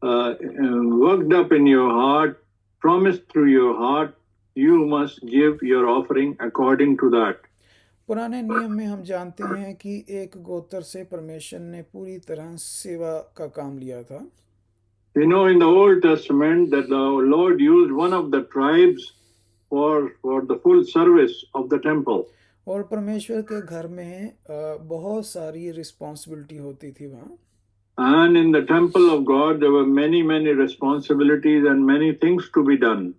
worked up in your heart, promised through your heart, you must give your offering according to that. पुराने नियम में हम जानते हैं कि एक गोत्र से परमेश्वर ने पूरी तरह सेवा का काम लिया था। We know in the Old Testament that the Lord used one of the tribes for the full service of the temple. और परमेश्वर के घर में बहुत सारी रिस्पॉन्सिबिलिटी होती थी वहाँ। And in the temple of God there were many responsibilities and many things to be done.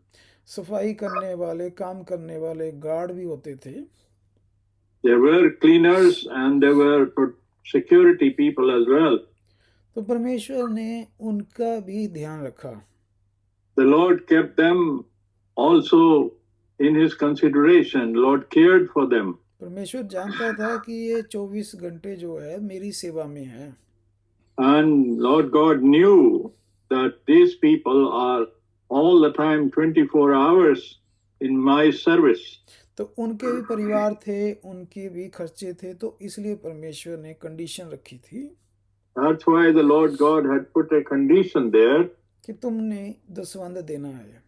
सफाई करने वाले, काम करने वाले गार्ड भी होते थे। There were cleaners and there were security people as well. तो परमेश्वर ने उनका भी ध्यान रखा। The Lord kept them also in his consideration. Lord cared for them. परमेश्वर जानता था कि ये 24 घंटे जो है मेरी सेवा में है। And Lord God knew that these people are all the time 24 hours in my service. तो उनके भी परिवार थे, उनके भी खर्चे थे, तो इसलिए परमेश्वर ने कंडीशन रखी थी। That's why the Lord God had put a condition there कि तुमने दसवंध देना है।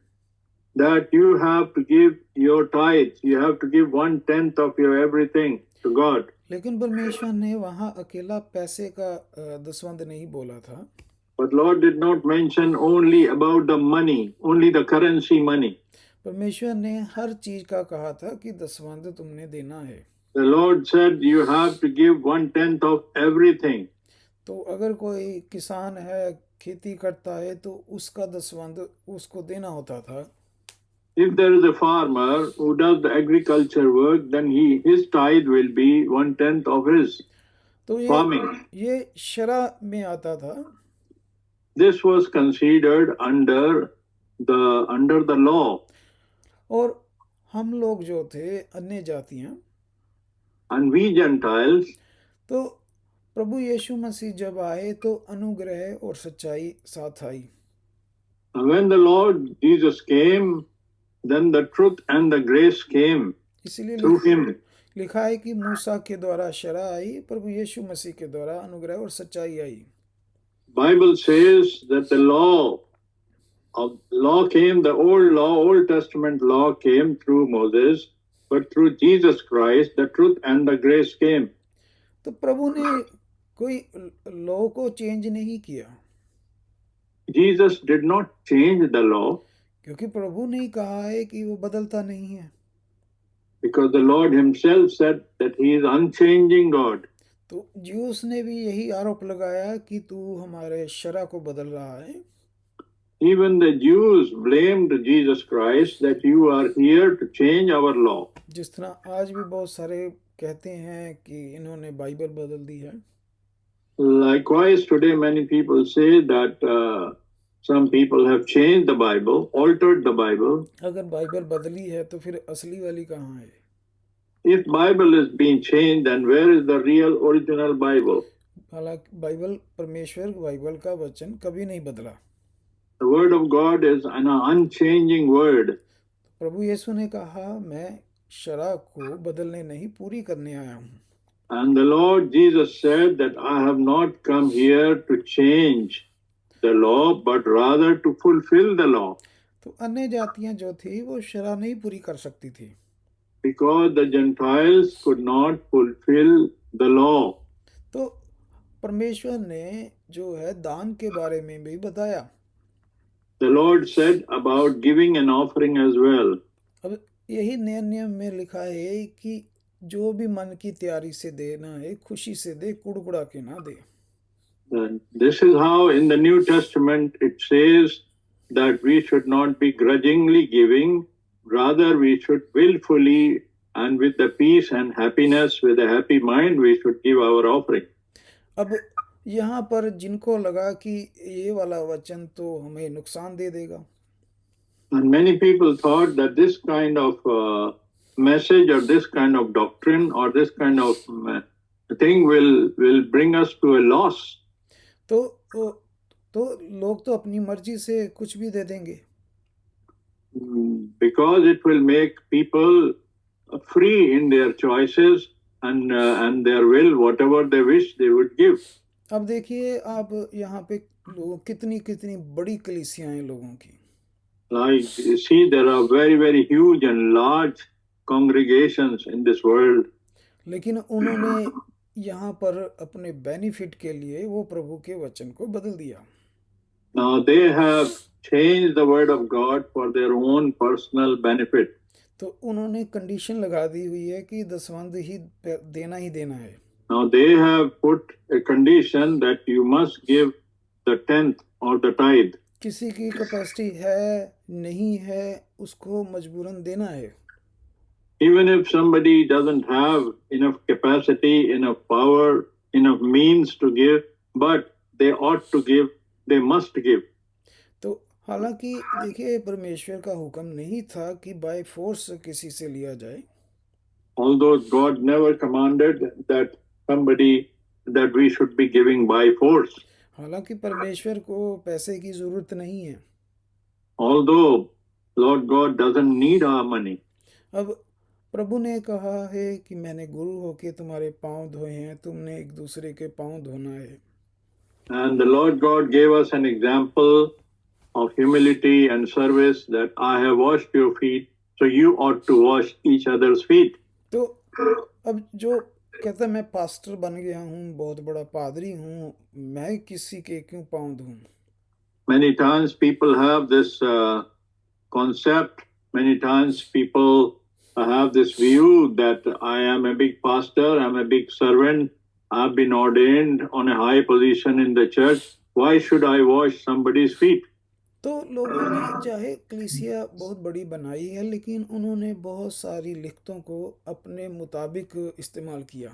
that you have to give your tithes. You have to give 1/10 of your everything to God. लेकिन परमेश्वर ने वहाँ अकेला पैसे का दसवंध नहीं बोला था। But Lord did not mention only about the money, only the currency money. परमेश्वर ने हर चीज का कहा था कि दसवंध तुमने देना है। The Lord said you have to give 1/10 of everything. तो अगर कोई किसान है, खेती करता है, तो उसका दसवंध उसको देना होता था। If there is a farmer who does the agriculture work, then his tithe will be 1/10 of his तो farming. ये शरा में आता था। This was considered under the law. और हम लोग जो थे अन्य जातियां, And we Gentiles, तो प्रभु यीशु मसीह जब आए तो अनुग्रह और सच्चाई साथ आई। when the Lord Jesus came, then the truth and the grace came इसीलिए through him. लिखा है कि मूसा के द्वारा शरा आई, प्रभु यीशु मसीह के द्वारा अनुग्रह और सच्चाई आई। Bible says that the law came, the Old Testament law came through Moses, but through Jesus Christ, the truth and the grace came. तो प्रभु ने कोई लॉ को चेंज नहीं किया। Jesus did not change the law क्योंकि प्रभु ने कहा है कि वो बदलता नहीं है। because the Lord himself said that he is unchanging God. तो ज्यूस ने भी यही आरोप लगाया कि तू हमारे शरा को बदल रहा है। Even the Jews blamed Jesus Christ that you are here to change our law. जिस तरह आज भी बहुत सारे कहते हैं कि इन्होंने बाइबल बदल दी है। Likewise, today many people say that some people have changed the Bible, altered the Bible. अगर बाइबल बदली है तो फिर असली वाली कहाँ है? If Bible is being changed, then where is the real original Bible? हालांकि बाइबल परमेश्वर बाइबल का वचन कभी नहीं बदला. The word of God is an unchanging word. प्रभु यीशु ने कहा मैं शरा को बदलने नहीं पूरी करने आया हूँ. And the Lord Jesus said that I have not come here to change the law, but rather to fulfill the law. तो अन्य जातियां जो थी वो शरा नहीं पूरी कर सकती थी. Because the Gentiles could not fulfill the law. तो परमेश्वर ने जो है दान के बारे में भी बताया. The Lord said about giving an offering as well. अब यही नए नियम में लिखा है कि जो भी मन की तैयारी से देना है खुशी से दे, कुड़कुड़ा के ना दे. And this is how in the New Testament it says that we should not be grudgingly giving, rather we should willfully and with the peace and happiness, with a happy mind, we should give our offering. अब यहाँ पर जिनको लगा कि ये वाला वचन तो हमें नुकसान दे देगा. And many people thought that this kind of message or this kind of doctrine or this kind of thing will bring us to a loss. तो लोग तो अपनी मर्जी से कुछ भी दे देंगे. Because it will make people free in their choices and their will, whatever they wish they would give. अब देखिए आप यहाँ पे लोग कितनी बड़ी कलीसियां हैं लोगों की. Like you see, there are very, very huge and large congregations in this world. लेकिन उन्होंने यहाँ पर अपने बेनिफिट के लिए वो प्रभु के वचन को बदल दिया. Now they have changed the word of God for their own personal benefit. तो उन्होंने कंडीशन लगा दी हुई है कि दसवंध ही देना है. Now they have put a condition that you must give the tenth or the tithe. किसी की कैपेसिटी है नहीं है उसको मजबूरन देना है. Even if somebody doesn't have enough capacity, enough power, enough means to give, but they ought to give, they must give. तो हालांकि देखिए परमेश्वर का हुक्म नहीं था कि बाय फोर्स किसी से लिया जाए. Although God never commanded that we should be giving by force. हालांकि परमेश्वर को पैसे की जरूरत नहीं है. Although Lord God doesn't need our money. अब प्रभु ने कहा है कि मैंने गुरु होके तुम्हारे पांव धोए हैं, तुमने एक दूसरे के पांव धोना है. And the Lord God gave us an example of humility and service that I have washed your feet, so you ought to wash each other's feet. तो अब जो कहता मैं पास्टर बन गया हूँ, बहुत बड़ा पादरी हूँ, मैं किसी के क्यों पांव धोऊं? Many times people have this concept, many times people have this view that I am a big pastor, I'm a big servant, I've been ordained on a high position in the church, why should I wash somebody's feet? तो लोगों ने चाहे कलीसिया बहुत बड़ी बनाई है, लेकिन उन्होंने बहुत सारी लिखतों को अपने मुताबिक इस्तेमाल किया.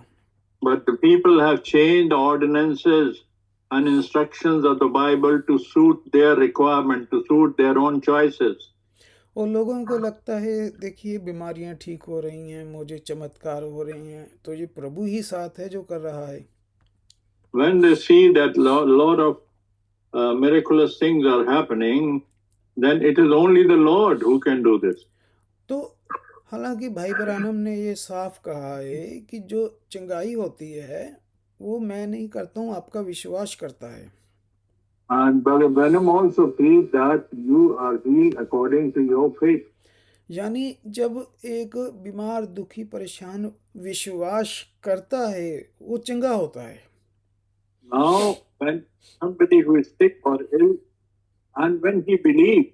But the people have changed the ordinances and instructions of the Bible to suit their requirement, to suit their own choices. और लोगों को लगता है देखिए बीमारियां ठीक हो रही हैं, मुझे चमत्कार हो रहे हैं, तो ये प्रभु ही साथ है जो कर रहा है. When they see that lot of miraculous things are happening, then it is only the Lord who can do this. तो हालांकि भाई ब्रानम ने ये साफ कहा है कि जो चंगाई होती है वो मैं नहीं करता हूँ, आपका विश्वास करता है. And Brother Branham also preached that you are healed according to your faith. यानी जब एक बीमार दुखी परेशान विश्वास करता है वो चंगा होता है. Now, when somebody who is sick or ill, and when he believes,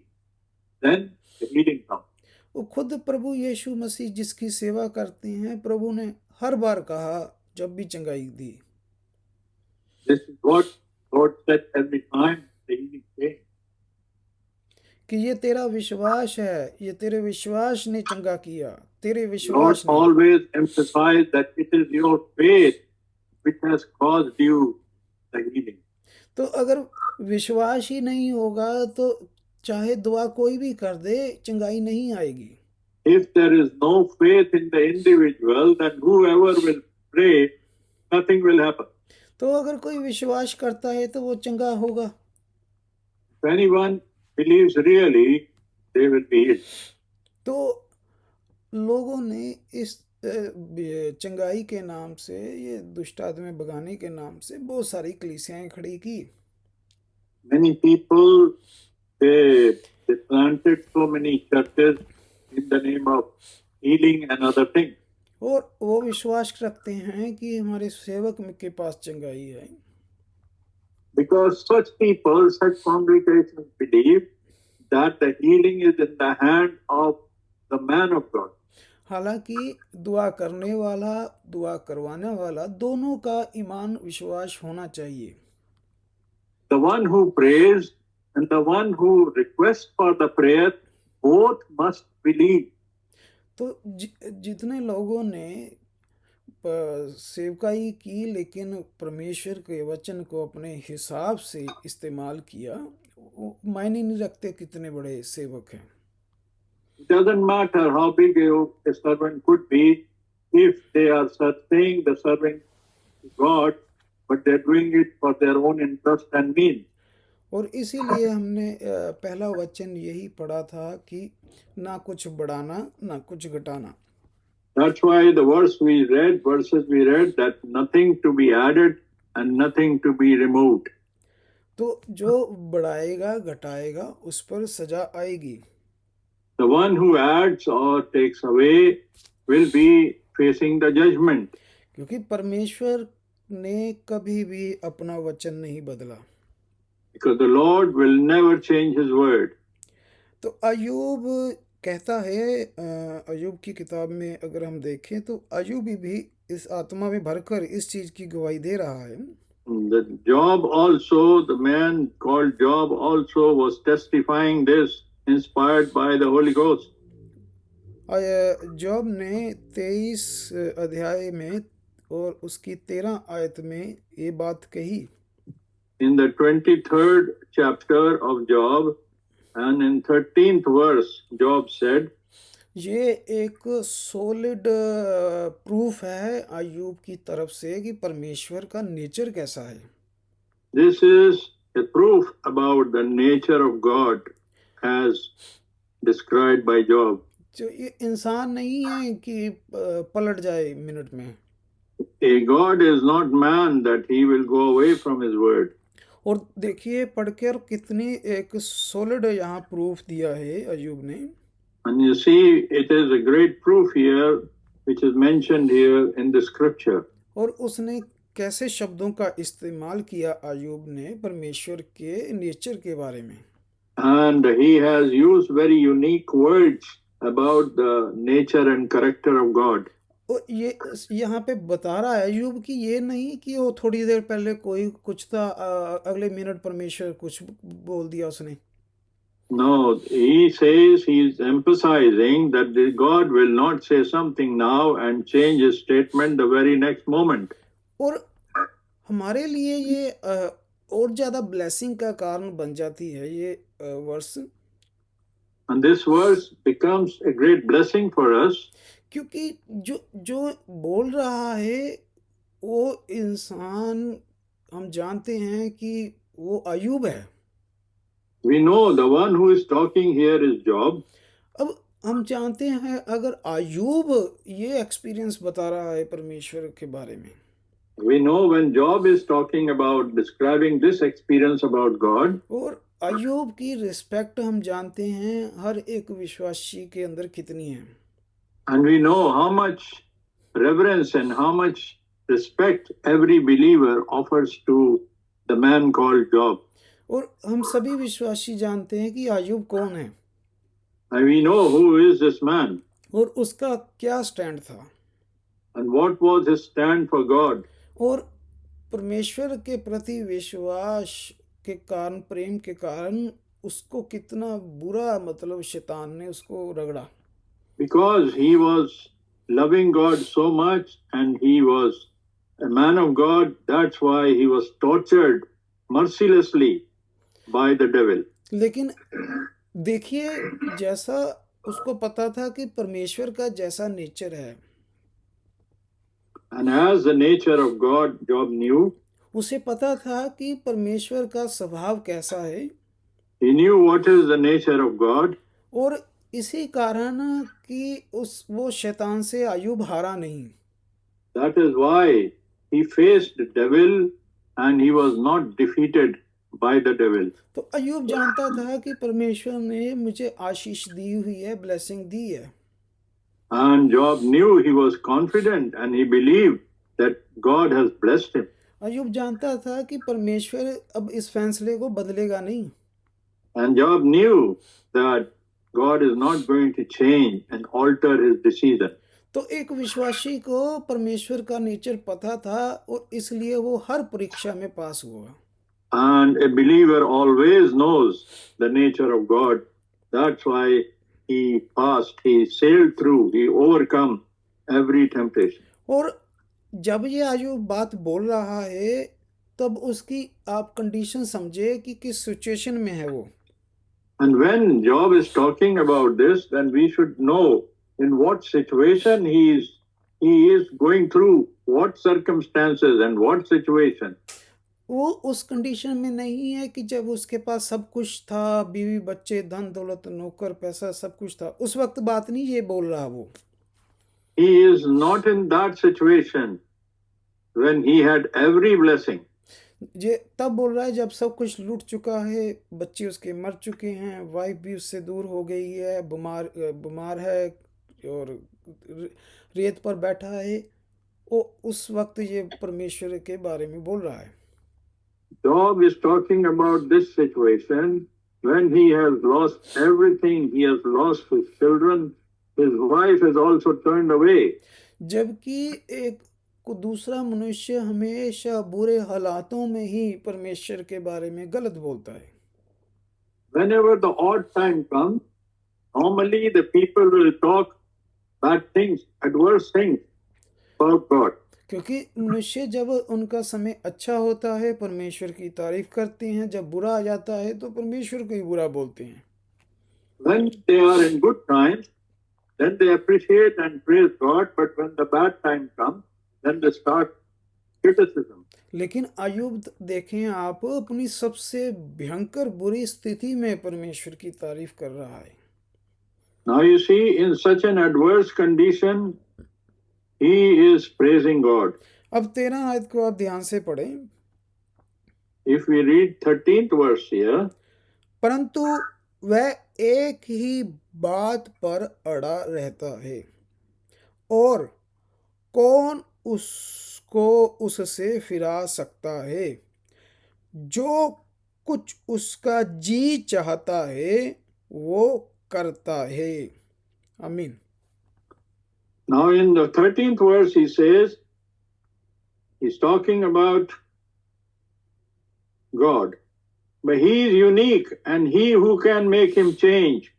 then the healing comes. वो खुद प्रभु यीशु मसीह जिसकी सेवा करते हैं, प्रभु ने हर बार कहा जब भी चंगाई दी. This is what God said every time the healing came. कि ये तेरा विश्वास है, ये तेरे विश्वास ने चंगा किया, तेरे God विश्वास ने. always emphasized that it is your faith which has caused you the healing. तो अगर विश्वास ही नहीं होगा तो चाहे दुआ कोई भी कर दे, चंगाई नहीं आएगी। If there is no faith in the individual, then whoever will pray, nothing will happen. तो अगर कोई विश्वास करता है तो वो चंगा होगा। If anyone believes really, they will be healed. तो लोगों ने इस चंगाई के नाम से, ये दुष्ट आत्मा भगाने के नाम से बहुत सारी कलीसियाएं खड़ी की। Many people, they planted so many churches in the name of healing and other things. और वो विश्वास रखते हैं कि हमारे सेवक के पास चंगाई है। Because such people, such congregations believe that the healing is in the hand of the man of God. हालांकि दुआ करने वाला, दुआ करवाने वाला, दोनों का ईमान विश्वास होना चाहिए। The one who prays and the one who requests for the prayer, both must believe. तो जितने लोगों ने सेवकाई की लेकिन परमेश्वर के वचन को अपने हिसाब से इस्तेमाल किया, वो मायने नहीं रखते कितने बड़े सेवक हैं। It doesn't matter how big a servant could be if they are saying the serving God, but they're doing it for their own interest and means. और इसीलिए हमने पहला वचन यही पढ़ा था कि ना कुछ बढ़ाना ना कुछ घटाना। That's why the verses we read, that nothing to be added and nothing to be removed. तो जो बढ़ाएगा घटाएगा उस पर सजा आएगी। The one who adds or takes away will be facing the judgment. क्योंकि परमेश्वर ने कभी भी अपना वचन नहीं बदला। Because the Lord will never change his word. तो अयूब कहता है, अयूब की किताब में अगर हम देखें तो अयूब भी इस आत्मा में भरकर इस चीज की गवाही दे रहा है। The Job also, the man called Job also was testifying this, inspired by the Holy Ghost. Job ने 23 अध्याय में और उसकी 13 आयत में ये बात कही। In the 23rd chapter of Job and in 13th verse, Job said, ये एक सॉलिड प्रूफ है अयूब की तरफ से कि परमेश्वर का नेचर कैसा है। This is a proof about the nature of God as described by Job. जो ये इंसान नहीं है कि पलट जाए मिनट में। A God is not man that he will go away from his word. और देखिए पढ़कर कितनी एक सॉलिड यहाँ प्रूफ दिया है अयूब ने। And you see, it is a great proof here, which is mentioned here in the scripture. और उसने कैसे शब्दों का इस्तेमाल किया अयूब ने परमेश्वर के नेचर के बारे में। And he has used very unique words about the nature and character of God. और ये यहाँ पे बता रहा है अयूब कि ये नहीं कि वो थोड़ी देर पहले कोई कुछ था, अगले मिनट परमेश्वर कुछ बोल दिया उसने। No, he says, he is emphasizing that the God will not say something now and change his statement the very next moment. और हमारे लिए ये और ज्यादा ब्लेसिंग का कारण बन जाती है ये verse. And this verse becomes a great blessing for us. क्योंकि जो बोल रहा है वो इंसान, हम जानते हैं कि वो अयूब है। We know the one who is talking here is Job. अब हम जानते हैं अगर अयूब ये एक्सपीरियंस बता रहा है परमेश्वर के बारे में। We know when Job is talking about describing this experience about God. और अयूब की रिस्पेक्ट हम जानते हैं हर एक विश्वासी के अंदर कितनी है। And we know how much reverence and how much respect every believer offers to the man called Job. और हम सभी विश्वासी जानते हैं कि अयूब कौन है। And we know who is this man. और उसका क्या स्टैंड था। And what was his stand for God. और परमेश्वर के प्रति विश्वास के कारण, प्रेम के कारण उसको कितना बुरा, मतलब शैतान ने उसको रगड़ा। Because he was loving God so much and he was a man of God, that's why he was tortured mercilessly by the devil. लेकिन देखिए, जैसा उसको पता था कि परमेश्वर का जैसा नेचर है, And as the nature of God, Job knew, उसे पता था कि परमेश्वर का स्वभाव कैसा है, he knew what is the nature of God, और इसी कारण कि वो शैतान से अय्यूब हारा नहीं। that is why he faced the devil and he was not defeated by the devil. तो अय्यूब जानता था कि परमेश्वर ने मुझे आशीष दी हुई है, ब्लेसिंग दी है। And Job knew, he was confident and he believed that God has blessed him. अय्यूब जानता था कि परमेश्वर अब इस फैसले को बदलेगा नहीं। And Job knew that God is not going to change and alter his decision. तो एक विश्वासी को परमेश्वर का नेचर पता था और इसलिए वो हर परीक्षा में पास हुआ। And a believer always knows the nature of God. That's why he passed, he sailed through, he overcome every temptation. और जब ये अय्यूब बात बोल रहा है तब उसकी आप कंडीशन समझे कि किस सिचुएशन में है वो। And when Job is talking about this, then we should know in what situation he is going through, what circumstances and what situation. वो उस कंडीशन में नहीं है कि जब उसके पास सब कुछ था, बीवी बच्चे, धन दौलत, नौकर, पैसा, सब कुछ था, उस वक्त बात नहीं ये बोल रहा वो। He is not in that situation when he had every blessing. ये तब बोल रहा है जब सब कुछ लूट चुका है, बच्चे उसके मर चुके हैं, वाइफ भी उससे दूर हो गई है, बीमार है और रेत पर बैठा है। वो उस वक्त ये परमेश्वर के बारे में बोल रहा है। Job is talking about this situation when he has lost everything. He has lost his children. His wife has also turned away. जबकि एक को दूसरा मनुष्य हमेशा बुरे हालातों में ही परमेश्वर के बारे में गलत बोलता है। Whenever the odd time comes, normally the people will talk bad things, adverse things about God. क्योंकि मनुष्य जब उनका समय अच्छा होता है परमेश्वर की तारीफ करते हैं, जब बुरा आ जाता है तो परमेश्वर को ही बुरा बोलते हैं। When they are in good times, then they appreciate and praise God, but when the bad time comes, then they start criticism. लेकिन अय्यूब देखें आप, अपनी सबसे भयंकर बुरी स्थिति में परमेश्वर की तारीफ कर रहा है। Now you see, in such an adverse condition, he is praising God. अब 13 आयत को आप ध्यान से पढ़ें। If we read 13th verse here, परंतु वह एक ही बात पर अड़ा रहता है और कौन उसको उससे फिरा सकता है। जो कुछ उसका जी चाहता है वो करता है। आमीन। now in the 13th verse he says, he's talking about God. But he is unique, and he who can make him change.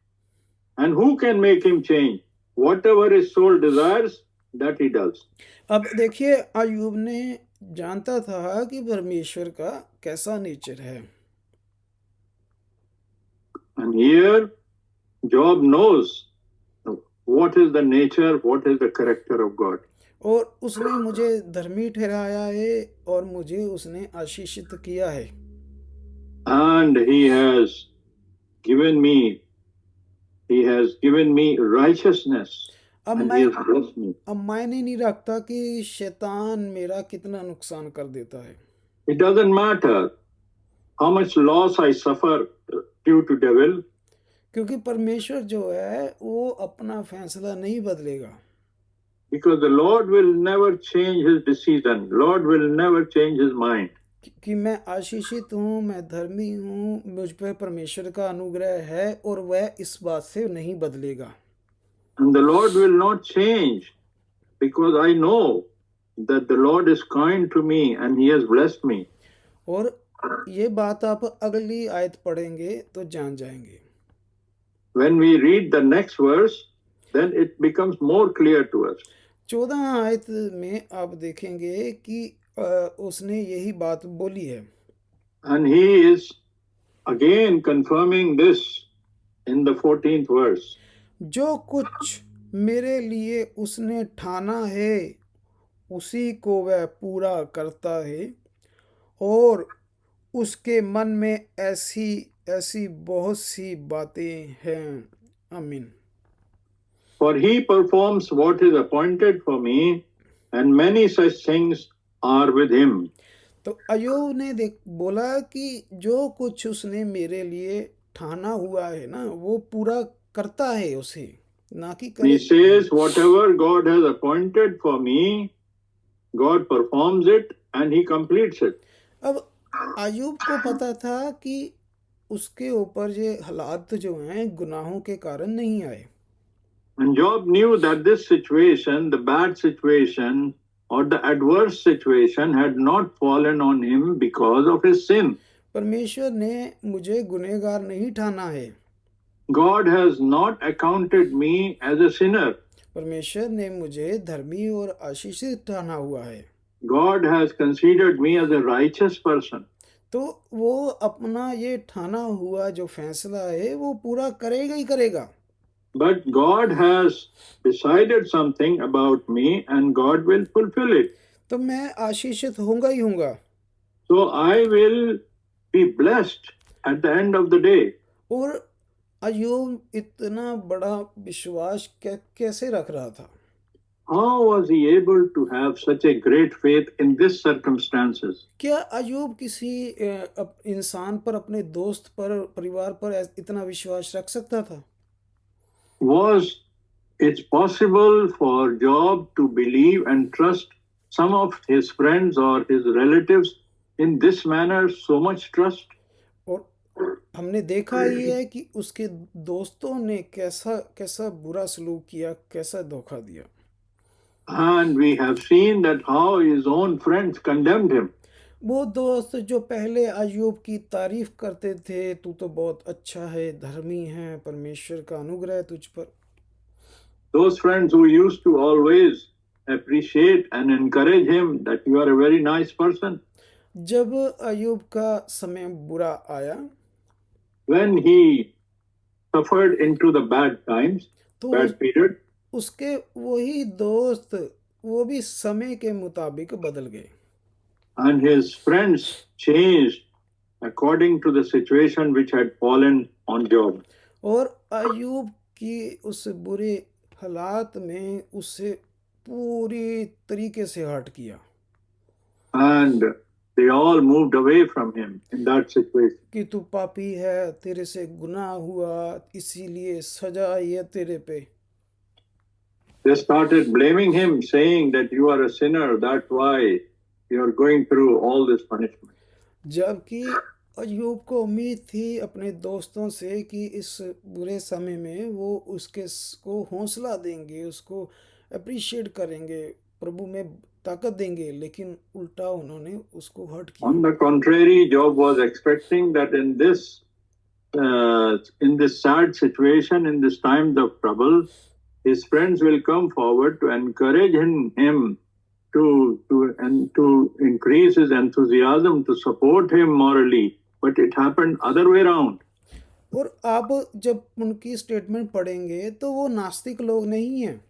And who can make him change? Whatever his soul desires, that he does. अब देखिए, अय्यूब ने जानता था कि परमेश्वर का कैसा nature है। And here, Job knows what is the nature, what is the character of God. और उसने मुझे धर्मी ठहराया है और मुझे उसने आशीषित किया है। And he has given me righteousness. अब And he has blessed me. अब मायने नहीं रखता कि शैतान मेरा कितना नुकसान कर देता है। It doesn't matter how much loss I suffer due to devil. क्योंकि परमेश्वर जो है वो अपना फैसला नहीं बदलेगा। Because the Lord will never change his decision. Lord will never change his mind. कि मैं आशीषित हूँ, मैं धर्मी हूँ, मुझ पर परमेश्वर का अनुग्रह है और वह इस बात से नहीं बदलेगा। And the Lord will not change because I know that the Lord is kind to me and he has blessed me. और ये बात आप अगली आयत पढ़ेंगे तो जान जाएंगे। When we read the next verse, then it becomes more clear to us. 14 आयत में आप देखेंगे कि उसने यही बात बोली है। And he is again confirming this in the 14th verse. जो कुछ मेरे लिए उसने ठाना है उसी को वह पूरा करता है, और उसके मन में ऐसी ऐसी बहुत सी बातें हैं। आमीन। For he performs what is appointed for me, and many such things are with him. तो अय्यूब ने बोला कि जो कुछ उसने मेरे लिए ठाना हुआ है ना, वो पूरा करता है उसे, ना कि He says, whatever God has appointed for me, God performs it and he completes it. अब अय्यूब को पता था कि उसके ऊपर ये हालात जो हैं गुनाहों के कारण नहीं आए। And Job knew that this situation, the bad situation or the adverse situation, had not fallen on him because of his sin. परमेश्वर ने मुझे गुनहगार नहीं ठाना है। God has not accounted me as a sinner. परमेश्वर ने मुझे धर्मी और आशीषित ठाना हुआ है। God has considered me as a righteous person. तो वो अपना ये ठाना हुआ जो फैसला है वो पूरा करेगा ही करेगा। But God has decided something about me and God will fulfill it. तो मैं आशीषित होऊंगा ही होऊंगा। So I will be blessed at the end of the day. और अय्यूब इतना बड़ा विश्वास कैसे रख रहा था? How was he able to have such a great faith in these circumstances? क्या अय्यूब किसी इंसान पर, अपने दोस्त पर, परिवार पर इतना विश्वास रख सकता था? Was it possible for Job to believe and trust some of his friends or his relatives in this manner, so much trust? और हमने देखा ही है कि उसके दोस्तों ने कैसा कैसा बुरा सलूक किया, कैसा धोखा दिया। And we have seen that how his own friends condemned him. वो दोस्त जो पहले अय्यूब की तारीफ करते थे, तू तो बहुत अच्छा है, धर्मी है, परमेश्वर का अनुग्रह है तुझ पर। Those friends who used to always appreciate and encourage him that you are a very nice person. जब अय्यूब का समय बुरा आया, when he suffered into the bad times, bad period, उसके वही दोस्त वो भी समय के मुताबिक बदल गए। And his friends changed according to the situation which had fallen on Job. और अय्यूब की उस बुरे हालात में उससे पूरी तरीके से हट किया। And they all moved away from him in that situation. कि तू पापी है, तेरे से गुनाह हुआ, इसीलिए सजा आई है तेरे पे। They started blaming him, saying that you are a sinner, that's why you are going through all this punishment. जबकि अय्यूब को उम्मीद थी अपने दोस्तों से कि इस बुरे समय में वो को हौसला देंगे, उसको अप्रिशिएट करेंगे, प्रभु में ताकत देंगे, लेकिन उल्टा उन्होंने उसको हर्ट किया। On the contrary, Job was expecting that in this sad situation, in this time of trouble, his friends will come forward to encourage him to increase his enthusiasm, to support him morally. But it happened other way around. और आप जब उनकी statement पढ़ेंगे तो वो नास्तिक लोग नहीं हैं।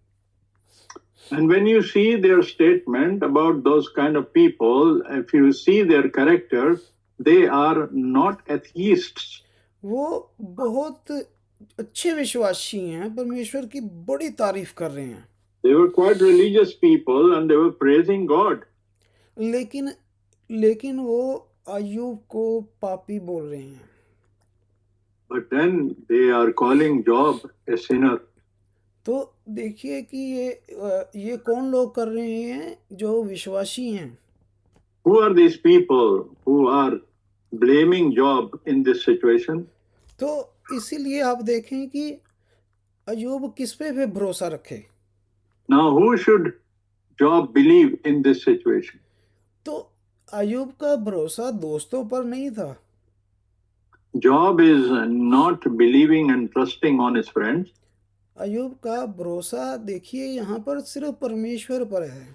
And when you see their statement about those kind of people, if you see their character, they are not atheists. वो बहुत अच्छे विश्वासी हैं, परमेश्वर की बड़ी तारीफ कर रहे हैं। They were quite religious people and they were praising God. लेकिन वो अय्यूब को पापी बोल रहे हैं। But then they are calling Job a sinner. तो देखिए कि ये कौन लोग कर रहे हैं जो विश्वासी हैं। Who are these people who are blaming Job in this situation? तो इसीलिए आप देखें कि अय्यूब किस पे भरोसा रखे। Now who should Job believe in this situation? तो अय्यूब का भरोसा दोस्तों पर नहीं था। Job is not believing and trusting on his friends. अय्यूब का भरोसा देखिए यहाँ पर सिर्फ परमेश्वर पर है।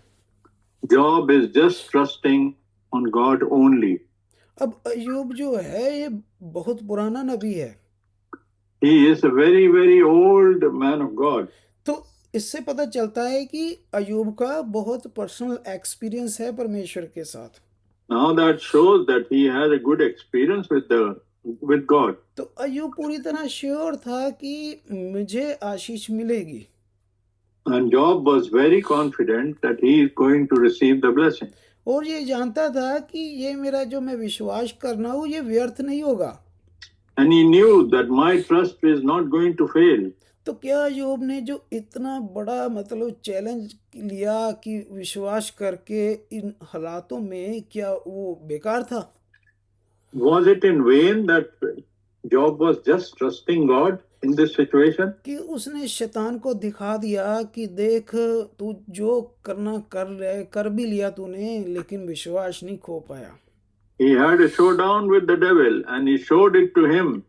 Job is just trusting on God only. अब अय्यूब जो है ये बहुत पुराना नबी है, He is a very, very old man of God. तो इससे पता चलता है कि अय्यूब का बहुत पर्सनल एक्सपीरियंस है परमेश्वर के साथ। Now that shows that he has a good experience with God. तो अय्यूब पूरी तरह श्योर था कि मुझे आशीष मिलेगी, And Job was very confident that he is going to receive the blessing. और ये जानता था कि ये मेरा जो मैं विश्वास करना हूँ ये व्यर्थ नहीं होगा। And he knew that my trust is not going to fail. तो क्या अय्यूब ने जो इतना बड़ा मतलब चैलेंज लिया कि विश्वास करके इन हालातों में, क्या वो बेकार था? Was it in vain that Job was just trusting God in this situation? कि उसने शैतान को दिखा दिया कि देख तू जो करना कर भी लिया तूने, लेकिन विश्वास नहीं खो पाया। He had a showdown with the devil and he showed it to him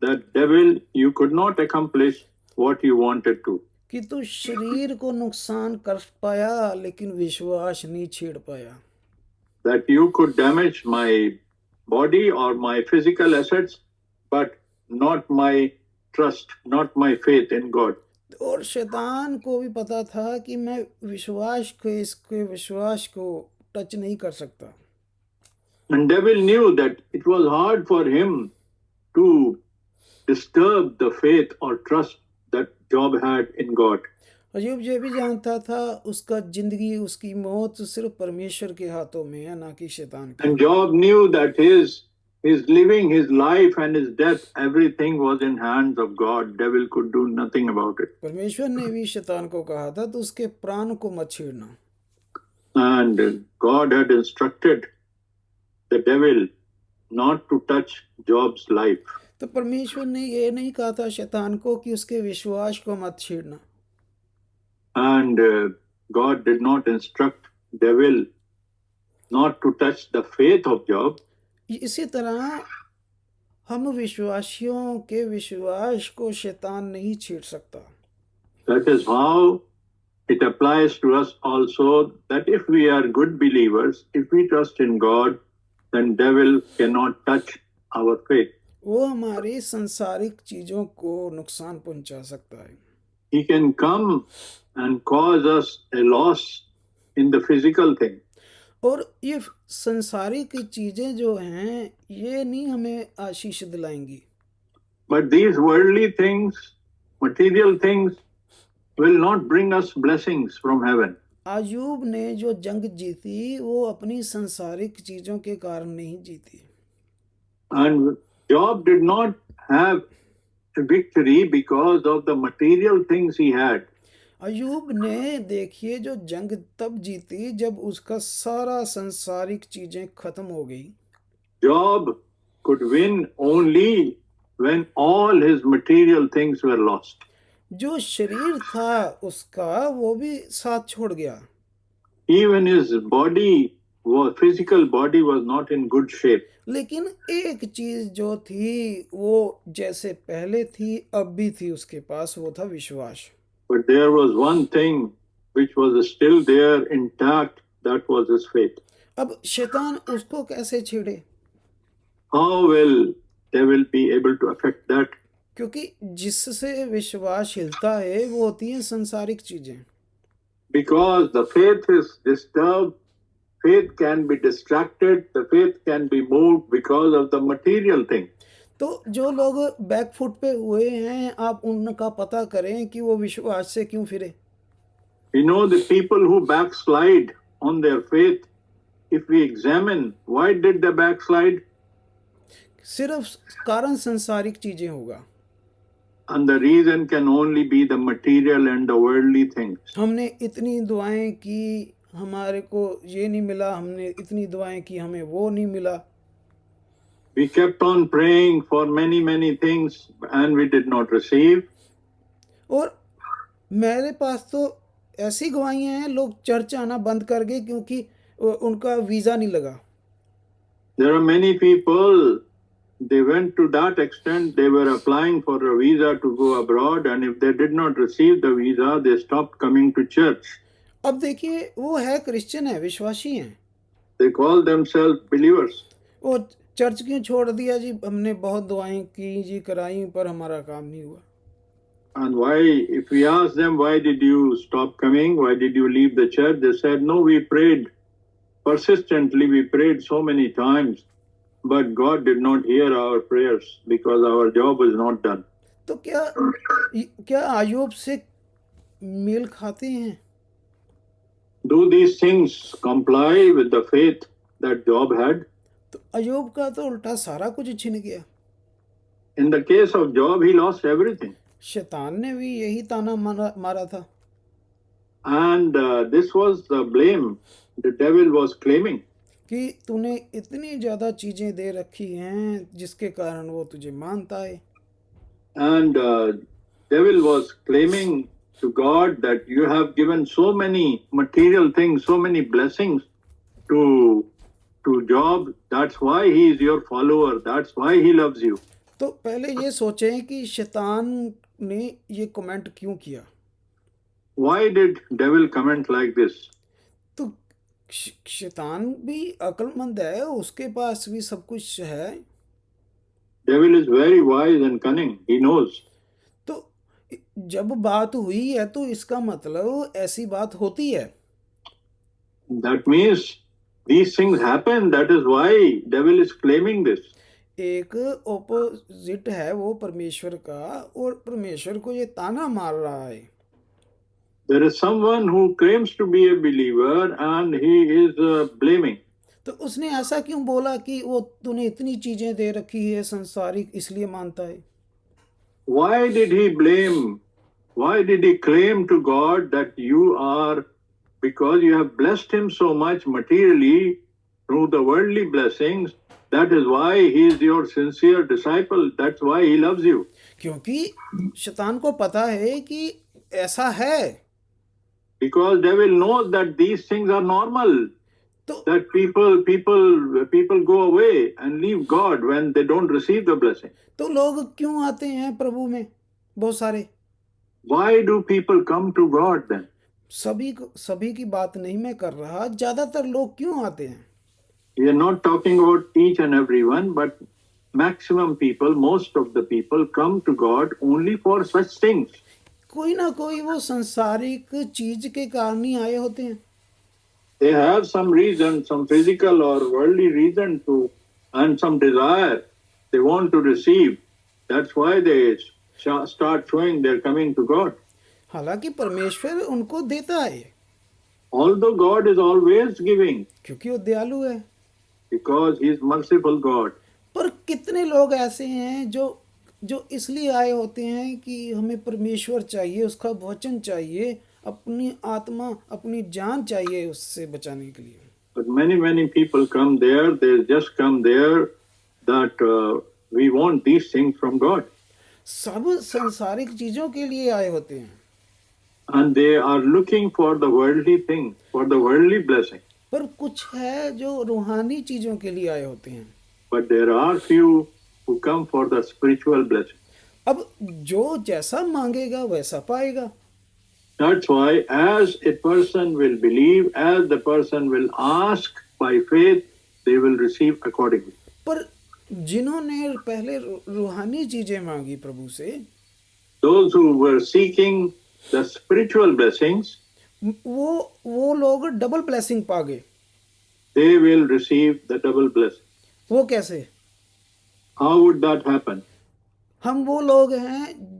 that devil, you could not accomplish what you wanted to. कि तू शरीर को नुकसान कर पाया लेकिन विश्वास नहीं छेड़ पाया। That you could damage my body or my physical assets, but not my trust, not my faith in God. और शैतान को भी पता था कि मैं इसके विश्वास को टच नहीं कर सकता। And devil knew that it was hard for him to disturb the faith or trust that Job had in God. अय्यूब ये भी जानता था उसका जिंदगी उसकी मौत सिर्फ परमेश्वर के हाथों में है, ना कि शैतान के। And Job knew that his living, his life and his death, everything was in hands of God. Devil could do nothing about it. परमेश्वर ने भी शैतान को कहा था तो उसके प्राण को मत छेड़ना। And God had instructed the devil not to touch Job's life. तो परमेश्वर ने ये नहीं कहा था शैतान को कि उसके विश्वास को मत छेड़ना। And God did not instruct devil not to touch the faith of Job. इसी तरह हम विश्वासियों के विश्वास को शैतान नहीं छेड़ सकता। That is how it applies to us also, that if we are good believers, if we trust in God, then devil cannot touch our faith. वो हमारी संसारिक चीजों को नुकसान पहुंचा सकता है। He can come and cause us a loss in the physical thing. और ये संसारिक चीजें जो हैं ये नहीं हमें आशीष दिलाएंगी। But these worldly things, material things, will not bring us blessings from heaven. अय्यूब ने जो जंग जीती वो अपनी संसारिक चीजों के कारण नहीं जीती। And Job did not have a victory because of the material things he had. अय्यूब ने देखिए जो जंग तब जीती जब उसका सारा संसारिक चीजें खत्म हो गई। Job could win only when all his material things were lost. जो शरीर था उसका वो भी साथ छोड़ गया। Even his body, physical body was not in good shape. लेकिन एक चीज जो थी वो जैसे पहले थी अब भी थी उसके पास, वो था विश्वास। But there was one thing which was still there intact, that was his faith. अब शैतान उसको कैसे छेड़े? How will devil be able to affect that? क्योंकि जिससे विश्वास हिलता है वो होती हैं संसारिक चीजें। Because the faith is disturbed, faith can be distracted, the faith can be moved because of the material thing. तो जो लोग बैकफुट पे हुए हैं आप उनका पता करें कि वो विश्वास से क्यों फिरे। You know, the people who backslide on their faith, if we examine why did they backslide, सिर्फ कारण संसारिक चीजें होगा। and the reason can only be the material and the worldly things. हमने इतनी दुआएं की हमारे को ये नहीं मिला, हमने इतनी दुआएं की हमें वो नहीं मिला। We kept on praying for many things and we did not receive. और मेरे पास तो ऐसी गवाहियां हैं लोग चर्च आना बंद कर गए क्योंकि उनका वीजा नहीं लगा। There are many people, they went to that extent, they were applying for a visa to go abroad, and if they did not receive the visa, they stopped coming to church. अब देखिए वो है Christian है, विश्वासी हैं, They call themselves believers. वो church क्यों छोड़ दिया जी? हमने बहुत दुआएं की जी, कराई, पर हमारा काम नहीं हुआ। And why, if we ask them, why did you stop coming? Why did you leave the church? They said, no, we prayed persistently. We prayed so many times, but God did not hear our prayers because our job was not done. तो क्या आयोब से mail खाते हैं? Do these things comply with the faith that Job had? तो अयोब का तो उल्टा सारा कुछ छिन गया। In the case of Job, he lost everything. शैतान ने भी यही ताना मारा था। And this was the blame the devil was claiming. कि तूने इतनी ज्यादा चीजें दे रखी हैं जिसके कारण वो तुझे मानता है। And devil was claiming to God that you have given so many material things, so many blessings to Job. That's why he is your follower. That's why he loves you. तो पहले ये सोचें कि शैतान ने ये कमेंट क्यों किया। Why did devil comment like this? तो शैतान भी अक्लमंद है, उसके पास भी सब कुछ है। Devil is very wise and cunning. He knows. तो जब बात हुई है तो इसका मतलब ऐसी बात होती है। That means these things happen. That is why devil is claiming this. एक ओपोजिट है वो परमेश्वर का, और परमेश्वर को ये ताना मार रहा है। There is someone who claims to be a believer and he is blaming. तो उसने ऐसा क्यों बोला कि वो तूने इतनी चीजें दे रखी है संसारिक, इसलिए मानता है? Why did he blame? Why did he claim to God that you are, because you have blessed him so much materially through the worldly blessings, that is why he is your sincere disciple. That's why he loves you. क्योंकि शैतान को पता है कि ऐसा है। Because devil knows that these things are normal. That people go away and leave God when they don't receive the blessing. तो लोग क्यों आते हैं प्रभु में? बहुत सारे। Why do people come to God then? सभी की बात नहीं मैं कर रहा, ज्यादातर लोग क्यों आते हैं? We are not talking about each and everyone, but maximum people, most of the people come to God only for such things. कोई ना कोई वो संसारिक चीज के कारण ही आए होते हैं। They have some reason, some physical or worldly reason to, and some desire they want to receive. That's why they start showing they're coming to God. हालांकि परमेश्वर उनको देता है। Although God is always giving. क्योंकि वो दयालु है। Because he is merciful God. पर कितने लोग ऐसे हैं जो इसलिए आए होते हैं कि हमें परमेश्वर चाहिए, उसका वचन चाहिए, अपनी आत्मा, अपनी जान चाहिए उससे बचाने के लिए। But many people come there. They just come there that we want these things from God. सब संसारिक चीजों के लिए आए होते हैं। And they are looking for the worldly thing, for the worldly blessing. पर कुछ है जो रूहानी चीजों के लिए आए होते हैं। But there are few who come for the spiritual blessing. अब जो जैसा मांगेगा वैसा पाएगा। That's why as a person will believe, as the person will ask by faith, they will receive accordingly. पर जिन्होंने पहले रूहानी चीजें मांगी प्रभु से, those who were seeking the spiritual blessings, वो लोग डबल ब्लेसिंग पा गए। they will receive the double blessing. वो कैसे? How would that happen? हम वो लोग हैं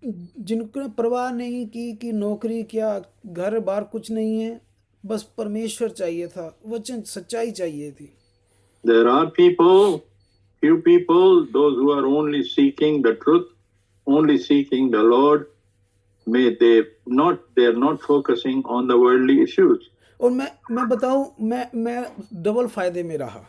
जिनको परवाह नहीं की कि नौकरी क्या, घर बार कुछ नहीं है, बस परमेश्वर चाहिए था, वचन सच्चाई चाहिए थी। There are few people, those who are only seeking the truth, only seeking the Lord. They are not focusing on the worldly issues. और मैं बताऊं, मैं डबल फायदे में रहा।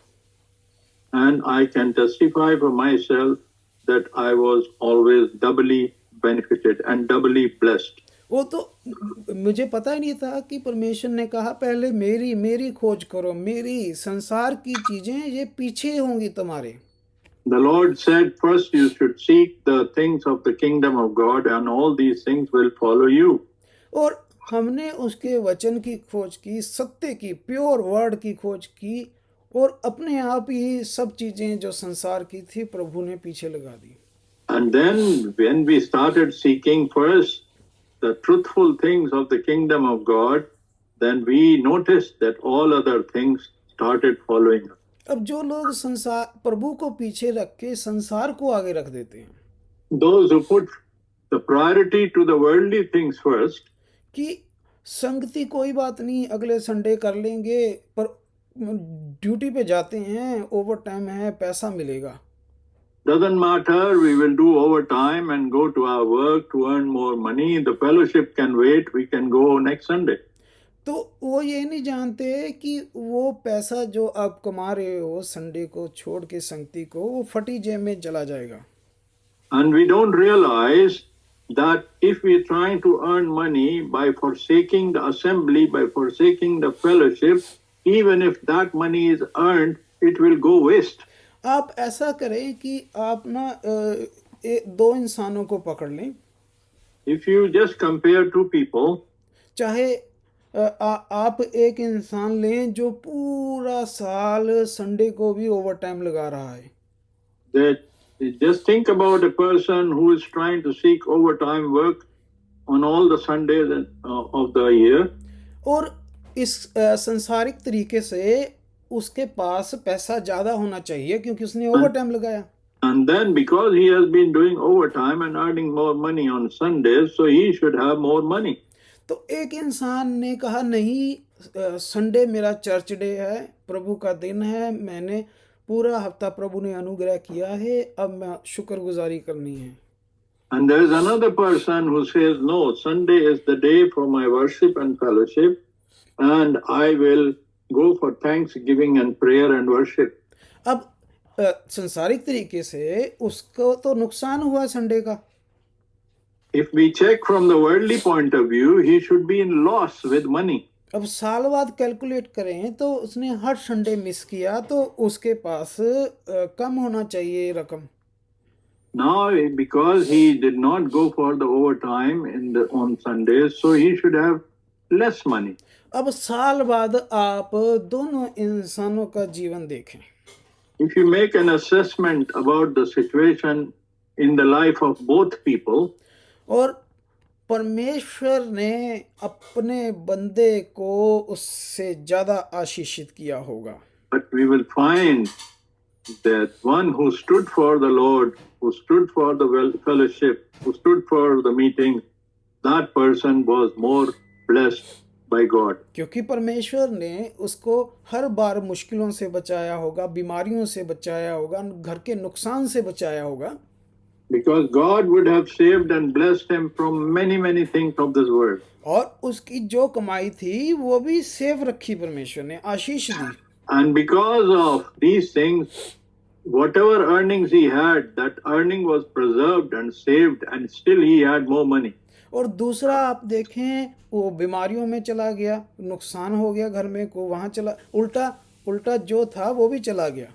And I can testify for myself that I was always doubly benefited and doubly blessed. वो तो मुझे पता ही नहीं था कि परमेश्वर ने कहा पहले मेरी खोज करो, मेरी संसार की चीजें ये पीछे होंगी तुम्हारे। The Lord said, first you should seek the things of the kingdom of God and all these things will follow you. और हमने उसके वचन की खोज की, सत्य की, प्योर वर्ड की खोज की, और अपने आप ही सब चीजें जो संसार की थी प्रभु ने पीछे लगा दी। And then when we started seeking first the truthful things of the kingdom of God, then we noticed that all other things started following us. अब जो लोग संसार प्रभु को पीछे रख के संसार को आगे रख देते हैं, Those who put the priority to the worldly things first, कि संगति कोई बात नहीं, अगले संडे कर लेंगे, पर ड्यूटी पे जाते हैं, ओवर टाइम है, पैसा मिलेगा। doesn't matter, we will do overtime and go to our work to earn more money. The fellowship can wait, we can go next Sunday. तो वो ये नहीं जानते कि वो पैसा जो आप कमा रहे हो संडे को छोड़ के संगति को, वो फटी जेब में चला जाएगा। And we don't realize that if we are trying to earn money by forsaking the assembly, by forsaking the fellowship, even if that money is earned, it will go waste. आप ऐसा करें कि आप ना दो इंसानों को पकड़ लें, If you just compare two people, चाहे आप एक इंसान लें जो पूरा साल संडे को भी ओवर टाइम लगा रहा है, that just think about a person who is trying to seek overtime work on all the Sundays of the year. और इस संसारिक तरीके से उसके पास पैसा ज्यादा होना चाहिए क्योंकि उसने ओवर टाइम लगाया। And then because he has been doing overtime and earning more money on Sundays, so he should have more money. तो एक इंसान ने कहा नहीं, संडे मेरा चर्च डे है, प्रभु का दिन है, मैंने पूरा हफ्ता प्रभु ने अनुग्रह किया है, अब मैं शुक्रगुजारी करनी है। And there is another person who says, no, Sunday is the day for my worship and fellowship, and I will go for thanksgiving and prayer and worship. अब संसारिक तरीके से उसको तो नुकसान हुआ संडे का। If we check from the worldly point of view, he should be in loss with money. अब साल बाद कैलकुलेट करें तो उसने हर संडे मिस किया, तो उसके पास कम होना चाहिए रकम। Now, because he did not go for the overtime on Sundays, so he should have less money. अब साल बाद आप दोनों इंसानों का जीवन देखें। If you make an assessment about the situation in the life of both people, और परमेश्वर ने अपने बंदे को उससे ज्यादा आशीषित किया होगा, but we will find that one who stood for the Lord, who stood for the fellowship, who stood for the meeting, that person was more blessed by God. क्योंकि परमेश्वर ने उसको हर बार मुश्किलों से बचाया होगा, बीमारियों से बचाया होगा, घर के नुकसान से बचाया होगा। Because God would have saved and blessed him from many things of this world. और उसकी जो कमाई थी वो भी सेव रखी, परमेश्वर ने आशीष दी। And because of these things, whatever earnings he had, that earning was preserved and saved, and still he had more money. और दूसरा आप देखें, वो बीमारियों में चला गया, नुकसान हो गया घर में, को वहाँ चला, उल्टा जो था वो भी चला गया।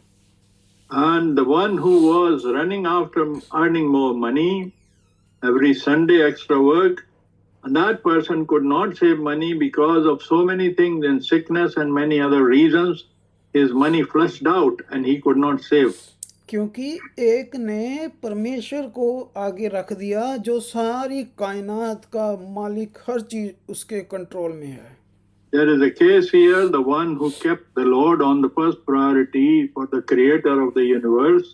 And the one who was running after earning more money, every Sunday extra work, and that person could not save money because of so many things in sickness and many other reasons. His money flushed out and he could not save. क्योंकि एक ने परमेश्वर को आगे रख दिया जो सारी कायनात का मालिक, हर चीज उसके कंट्रोल में है। There is a case here, the one who kept the Lord on the first priority for the creator of the universe.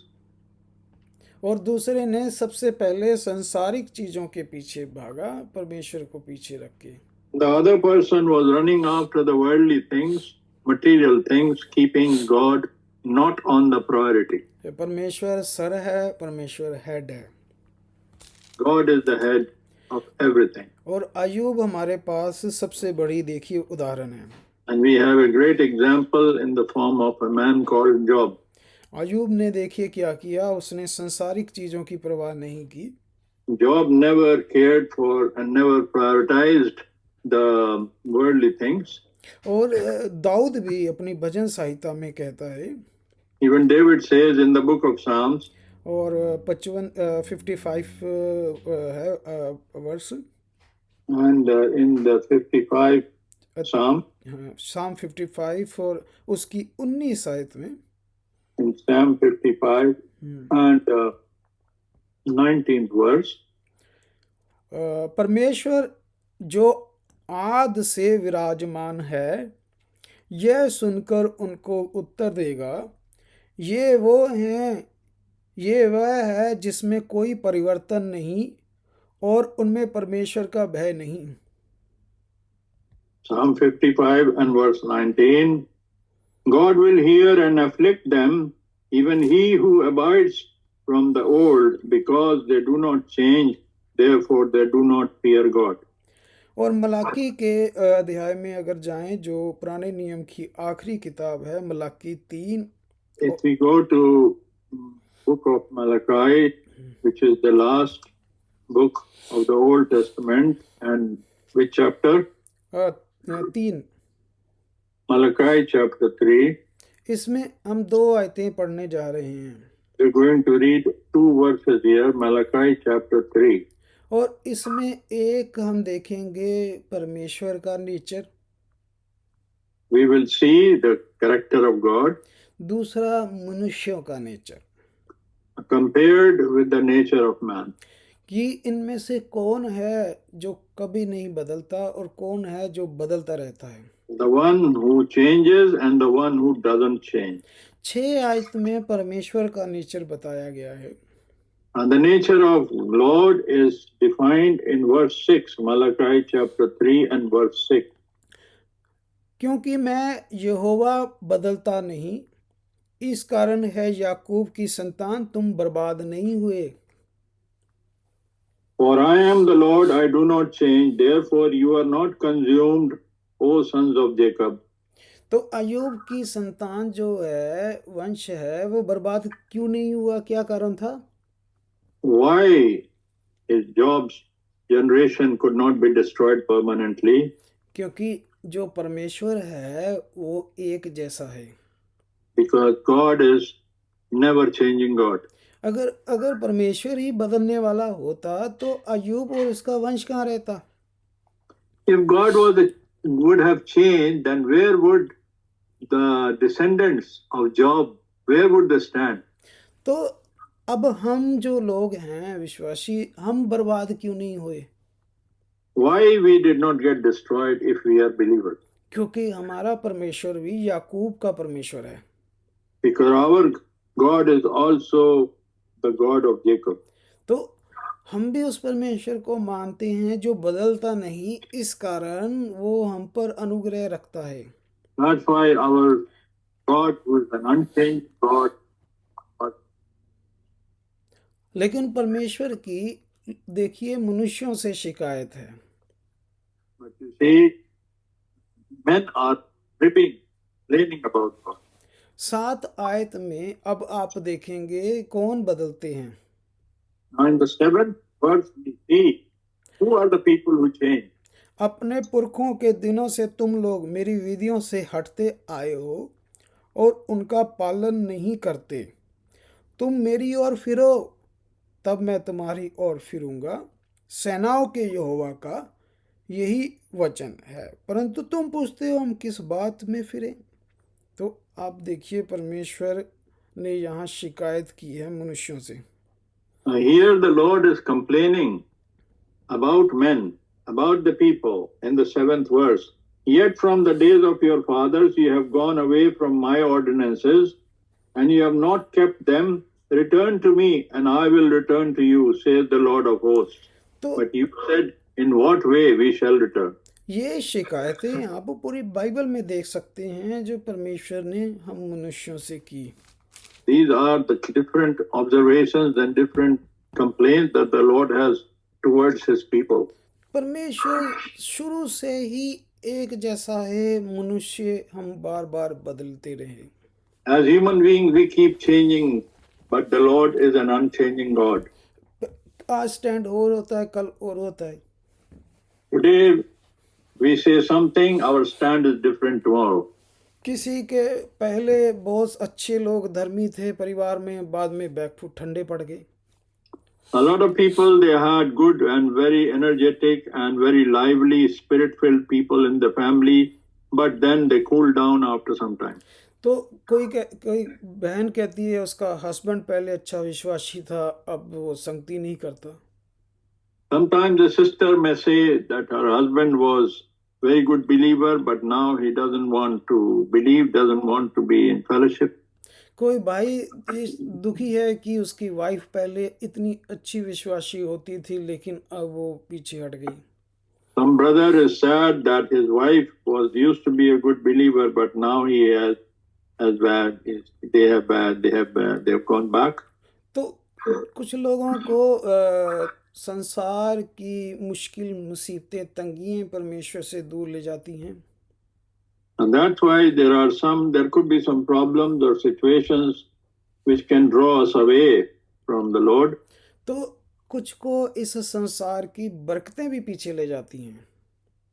और दूसरे ने सबसे पहले संसारिक चीजों के पीछे भागा, परमेश्वर को पीछे रख के। The other person was running after the worldly things, material things, keeping God not on the priority. परमेश्वर सर है, परमेश्वर हेड है। God is the head of everything. और अय्यूब हमारे पास सबसे बड़ी देखिए उदाहरण है। And we have a great example in the form of a man called Job. अय्यूब ने देखिए क्या किया, उसने संसारिक चीजों की परवाह नहीं की। Job never cared for and never prioritized the worldly things. और दाऊद भी अपनी भजन संहिता में कहता है, Even David says in the book of Psalms, और 55 है वर्ष, and in the 55 Psalm. Psalm 55 और उसकी 19 आयत में In Psalm 55 and 19th verse. परमेश्वर जो आद से विराजमान है यह सुनकर उनको उत्तर देगा, ये वह है जिसमें कोई परिवर्तन नहीं और उनमें परमेश्वर का भय नहीं। Psalm 55 and verse 19. God will hear and afflict them, even he who abides from the old, because they do not change, therefore they do not fear God. और मलाकी के अध्याय में अगर जाएं, जो पुराने नियम की आखिरी किताब है, Malachi 3। If we go to book of Malachi, which is the last book of the Old Testament, and which chapter? 3। Malachi chapter 3. इसमें हम 2 आयतें पढ़ने जा रहे हैं। We're going to read 2 verses here, Malachi chapter 3. और इसमें एक हम देखेंगे परमेश्वर का nature, We will see the character of God दूसरा मनुष्यों का nature, compared with the nature of man. कि इनमें से कौन है जो कभी नहीं बदलता और कौन है जो बदलता रहता है। The one who changes and the one who doesn't change. 6 आयत में परमेश्वर का नेचर बताया गया है। And the nature of Lord is defined in verse 6, Malachi chapter 3 and verse 6. क्योंकि मैं यहोवा बदलता नहीं, इस कारण है याकूब की संतान तुम बर्बाद नहीं हुए। For I am the Lord, I do not change, therefore you are not consumed, O sons of Jacob. तो अय्यूब की संतान जो है, वंश है, वो बर्बाद क्यों नहीं हुआ? क्या कारण था? Why his Job's generation could not be destroyed permanently? क्योंकि जो परमेश्वर है वो एक जैसा है। Because God is never changing God. अगर परमेश्वर ही बदलने वाला होता तो अय्यूब और उसका वंश कहाँ रहता? If God would have changed, then where would the descendants of Job, where would they stand? तो अब हम जो लोग हैं विश्वासी, हम बर्बाद क्यों नहीं हुए? Why we did not get destroyed if we are believers? क्योंकि हमारा परमेश्वर भी याकूब का परमेश्वर है। Because our God is also the God of Jacob. तो हम भी उस परमेश्वर को मानते हैं जो बदलता नहीं, इस कारण वो हम पर अनुग्रह रखता है। That's why our God was an unchanged God. लेकिन परमेश्वर की देखिए मनुष्यों से शिकायत है। But you see, men are complaining about God. 7 आयत में अब आप देखेंगे कौन बदलते हैं। Now in the 7th verse we see who are the people who change. अपने पुरखों के दिनों से तुम लोग मेरी विधियों से हटते आए हो और उनका पालन नहीं करते। तुम मेरी ओर फिरो, तब मैं तुम्हारी ओर फिरूंगा, सेनाओं के यहोवा का यही वचन है। परंतु तुम पूछते हो हम किस बात में फिरें? तो आप देखिए परमेश्वर ने यहाँ शिकायत की है मनुष्यों से। Here the Lord is complaining about men, about the people in the 7th verse. Yet from the days of your fathers you have gone away from my ordinances and you have not kept them. Return to me and I will return to you, says the Lord of hosts. But you said, in what way we shall return? ये शिकायतें आप पूरी Bible में देख सकते हैं जो परमेश्वर ने हम मनुष्यों से की। These are the different observations and different complaints that the Lord has towards his people. परमेश्वर शुरू से ही एक जैसा है, मनुष्य हम बार बार बदलते रहे। As human beings we keep changing, but the Lord is an unchanging God. आज स्टैंड और होता है, कल और होता है। Today we say something, our stand is different tomorrow. किसी के पहले बहुत अच्छे लोग धर्मी थे परिवार में, बाद में बैकफुट ठंडे पड़ गए। A lot of people, they had good and very energetic and very lively, spirit-filled people in the family, but then they cooled down after some time. तो कोई बहन कहती है उसका हस्बैंड पहले अच्छा विश्वासी था, अब वो संगति नहीं करता। Sometimes the sister may say that her husband was very good believer, but now he doesn't want to believe, doesn't want to be in fellowship. कोई भाई इस दुखी है कि उसकी वाइफ पहले इतनी अच्छी विश्वासी होती थी लेकिन अब वो पीछे हट गई। Some brother is sad that his wife was used to be a good believer, but now he has bad. They have gone back. तो कुछ लोगों को संसार की मुश्किल मुसीबतें तंगियां परमेश्वर से दूर ले जाती हैं। And that's why there could be some problems or situations which can draw us away from the Lord. तो कुछ को इस संसार की बरकतें भी पीछे ले जाती हैं।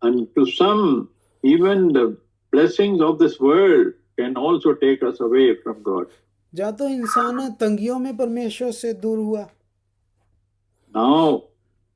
And to some, even the blessings of this world can also take us away from God. या तो इंसान तंगियों में परमेश्वर से दूर हुआ। Now,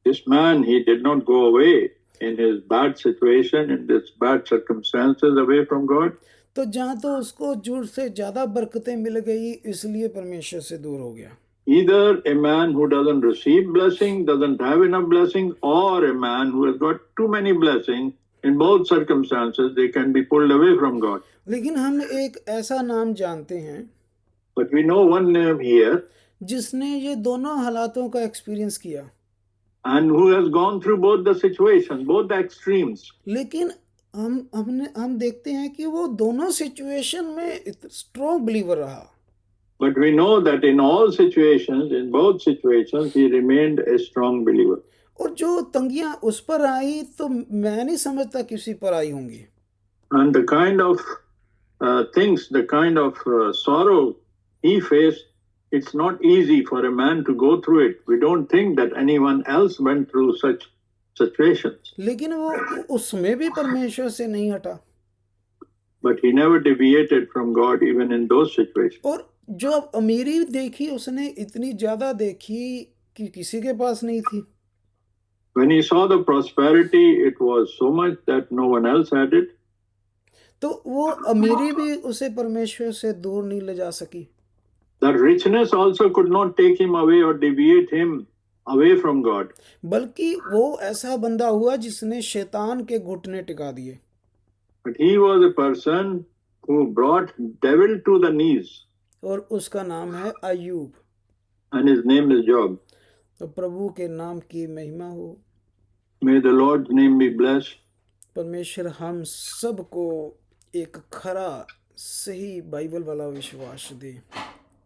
this man, he did not go away in his bad situation, in this bad circumstances, away from God. तो जहाँ तो उसको जरूरत से ज्यादा बरकतें मिल गई इसलिए परमेश्वर से दूर हो गया। Either a man who doesn't receive blessing, doesn't have enough blessing, or a man who has got too many blessings, in both circumstances, they can be pulled away from God. लेकिन हम एक ऐसा नाम जानते हैं But we know one name here, जिसने ये दोनों हालातों का एक्सपीरियंस किया, and who has gone through both the situations, both the extremes. लेकिन हम देखते हैं कि वो दोनों सिचुएशन में स्ट्रॉन्ग बिलीवर रहा। But we know that in all situations, in both situations, he remained a strong believer. और जो तंगियां उस पर आई तो मैं नहीं समझता किसी पर आई होंगी। And the kind of things, the kind of sorrow he faced, it's not easy for a man to go through it. We don't think that anyone else went through such situations. लेकिन वो उसमें भी परमेश्वर से नहीं हटा। But he never deviated from God even in those situations. और जो अमीरी देखी उसने इतनी ज्यादा देखी कि किसी के पास नहीं थी। When he saw the prosperity, it was so much that no one else had it. तो वो अमीरी भी उसे परमेश्वर से दूर नहीं ले जा सकी। That richness also could not take him away or deviate him away from God. बल्कि वो ऐसा बंदा हुआ जिसने शैतान के घुटने टिका दिए। But he was a person who brought devil to the knees. और उसका नाम है अय्यूब। And his name is Job. तो प्रभु के नाम की महिमा हो। May the Lord's name be blessed. परमेश्वर हम सबको एक खरा सही बाइबल वाला विश्वास दे।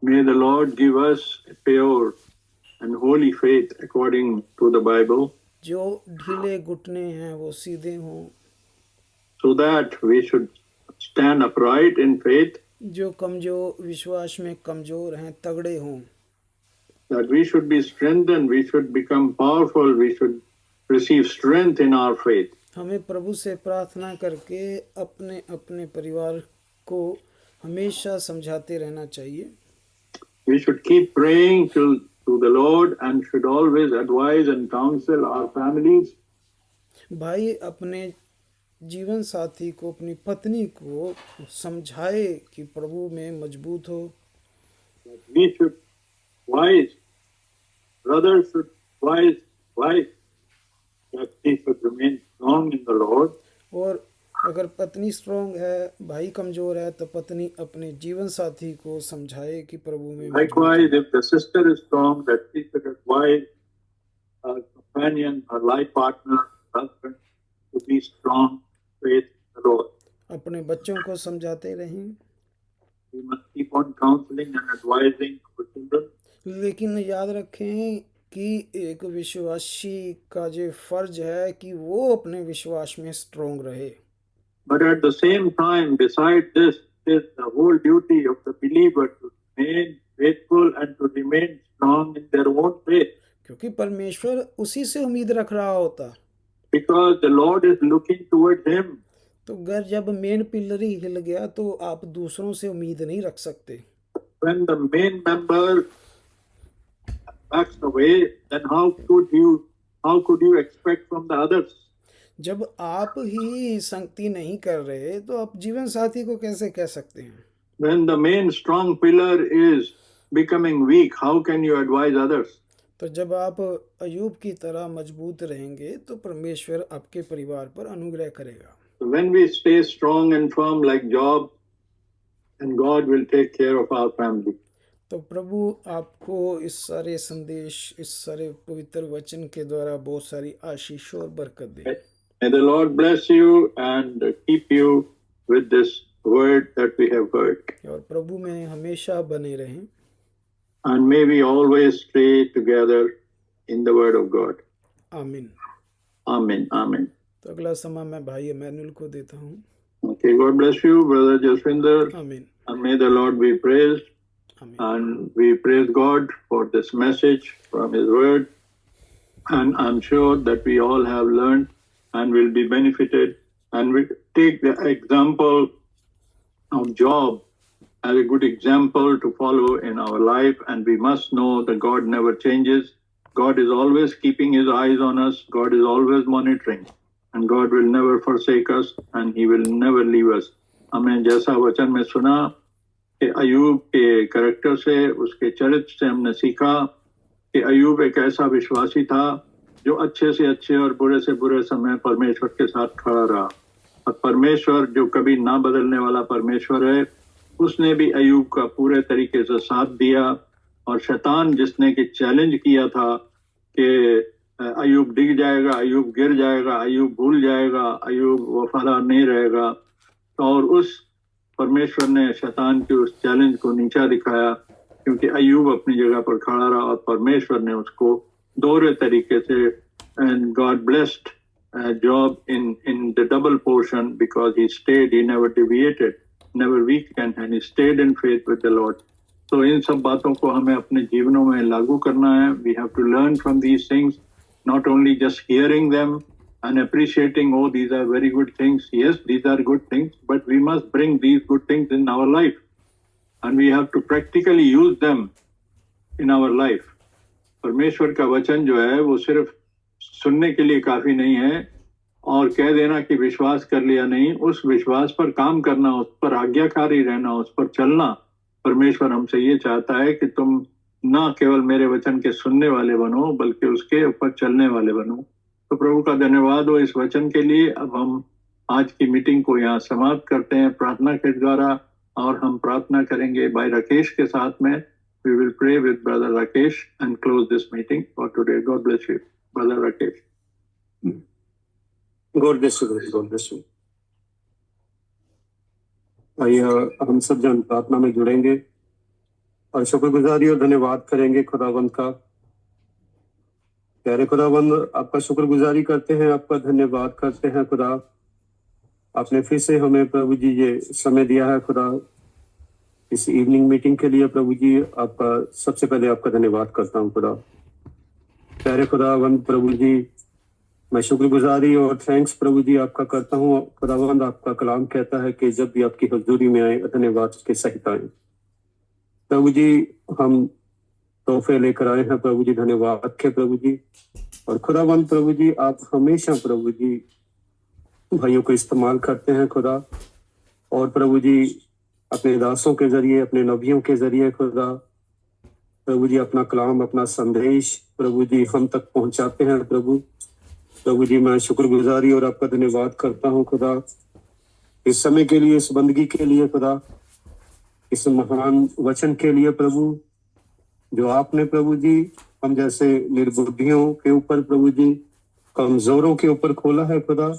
May the Lord give us a pure and holy faith according to the Bible, जो ढीले घुटने हैं वो सीधे हों, so that we should stand upright in faith, जो कमजोर विश्वास में कमजोर हैं तगड़े हों, that we should be strengthened, we should become powerful, we should receive strength in our faith. हमें प्रभु से प्रार्थना करके अपने अपने परिवार को हमेशा समझाते रहना चाहिए। We should keep praying to the Lord and should always advise and counsel our families. भाई अपने जीवन साथी को, अपनी पत्नी को समझाए कि प्रभु में मजबूत हो। We should wise, brothers should wise wife, that he should remain strong in the Lord. और अगर पत्नी स्ट्रॉन्ग है, भाई कमजोर है, तो पत्नी अपने जीवन साथी को समझाए कि प्रभु में मजबूत Likewise, हो। if the sister is strong, that she should advise her companion, her life partner, husband, to be strong faith in the Lord. अपने बच्चों को समझाते रहें, We must keep on counseling and advising our children. लेकिन याद रखें कि एक विश्वासी का जो फर्ज है कि वो अपने विश्वास में स्ट्रॉन्ग रहे। But at the same time, besides this, is the whole duty of the believer to remain faithful and to remain strong in their own faith. क्योंकि परमेश्वर उसी से उम्मीद रख रहा होता। Because the Lord is looking towards him. तो घर जब मेन पिलर ही हिल गया तो आप दूसरों से उम्मीद नहीं रख सकते। When the main member backs away, then how could you expect from the others? जब आप ही संगति नहीं कर रहे तो आप जीवन साथी को कैसे कह सकते हैं? When the main strong pillar is becoming weak, how can you advise others? तो जब आप अयूब की तरह मजबूत रहेंगे तो परमेश्वर आपके परिवार पर अनुग्रह करेगा। So when we stay strong and firm like Job, and God will take care of our family. तो प्रभु आपको इस सारे संदेश, इस सारे पवित्र वचन के द्वारा बहुत सारी आशीष और बरकत दे। May the Lord bless you and keep you with this word that we have heard. और प्रभु में हमेशा बने रहें। And may we always stay together in the word of God. आमीन। Amen. Amen. तो अगला समय मैं भाई एमैनुअल को देता हूँ। Okay, God bless you, Brother Jaswinder. आमीन। And may the Lord be praised. आमीन। And we praise God for this message from His word. And I'm sure that we all have learned and will be benefited. And we take the example of Job as a good example to follow in our life. And we must know that God never changes. God is always keeping His eyes on us. God is always monitoring. And God will never forsake us and He will never leave us. हमें जैसा वचन में सुना कि अयूब के character से, उसके चरित्र से हमने सीखा कि अयूब एक ऐसा विश्वासी था जो अच्छे से अच्छे और बुरे से बुरे समय परमेश्वर के साथ खड़ा रहा। और परमेश्वर जो कभी ना बदलने वाला परमेश्वर है, उसने भी अयूब का पूरे तरीके से साथ दिया। और शैतान जिसने कि चैलेंज किया था कि अयूब डिग जाएगा, अयूब गिर जाएगा, अयूब भूल जाएगा, अयूब वफादार नहीं रहेगा, और उस परमेश्वर ने शैतान के उस चैलेंज को नीचा दिखाया, क्योंकि अयूब अपनी जगह पर खड़ा रहा और परमेश्वर ने उसको दोहरे तरीके से, and God blessed Job in the double portion because he stayed, he never deviated, never weakened, and he stayed in faith with the Lord. So इन सब बातों को हमें अपने जीवनों में लागू करना है. We have to learn from these things, not only just hearing them and appreciating, oh, these are very good things. Yes, these are good things, but we must bring these good things in our life. And we have to practically use them in our life. परमेश्वर का वचन जो है वो सिर्फ सुनने के लिए काफी नहीं है और कह देना कि विश्वास कर लिया नहीं, उस विश्वास पर काम करना, उस पर आज्ञाकारी रहना, उस पर चलना. परमेश्वर हमसे ये चाहता है कि तुम ना केवल मेरे वचन के सुनने वाले बनो बल्कि उसके ऊपर चलने वाले बनो. तो प्रभु का धन्यवाद हो इस वचन के लिए. अब हम आज की मीटिंग को यहाँ समाप्त करते हैं प्रार्थना के द्वारा, और हम प्रार्थना करेंगे भाई राकेश के साथ में. We will pray with Brother Rakesh and close this meeting for today. God bless you, Brother Rakesh. God bless you, God bless you. आइए हम सब जन प्रार्थना में जुड़ेंगे और शुक्रगुजारी और धन्यवाद करेंगे खुदावंद का. प्यारे खुदावंद, आपका शुक्रगुजारी करते हैं, आपका धन्यवाद करते हैं खुदा. आपने फिर से हमें प्रभु जी ये समय दिया है खुदा इस इवनिंग मीटिंग के लिए. प्रभु जी आपका सबसे पहले आपका धन्यवाद करता हूँ खुदा. प्यारे खुदावंद प्रभु जी, मैं शुक्रगुजारी और थैंक्स प्रभु जी आपका करता हूँ. खुदावंद, आपका कलाम कहता है कि जब भी आपकी हजूरी में आए धन्यवाद के सहित आए. प्रभु जी हम तोहफे लेकर आए हैं प्रभु जी, धन्यवाद के प्रभु जी. और खुदावंद प्रभु जी, आप हमेशा प्रभु जी भाइयों को इस्तेमाल करते हैं खुदा. और प्रभु जी अपने दासों के जरिए, अपने नबियों के जरिए खुदा प्रभु जी अपना कलाम, अपना संदेश प्रभु जी हम तक पहुंचाते हैं प्रभु. प्रभु जी मैं शुक्रगुजारी और आपका धन्यवाद करता हूं खुदा इस समय के लिए, इस बंदगी के लिए खुदा, इस महान वचन के लिए प्रभु, जो आपने प्रभु जी हम जैसे निर्बुद्धियों के ऊपर प्रभु जी, कमजोरों के ऊपर खोला है खुदा.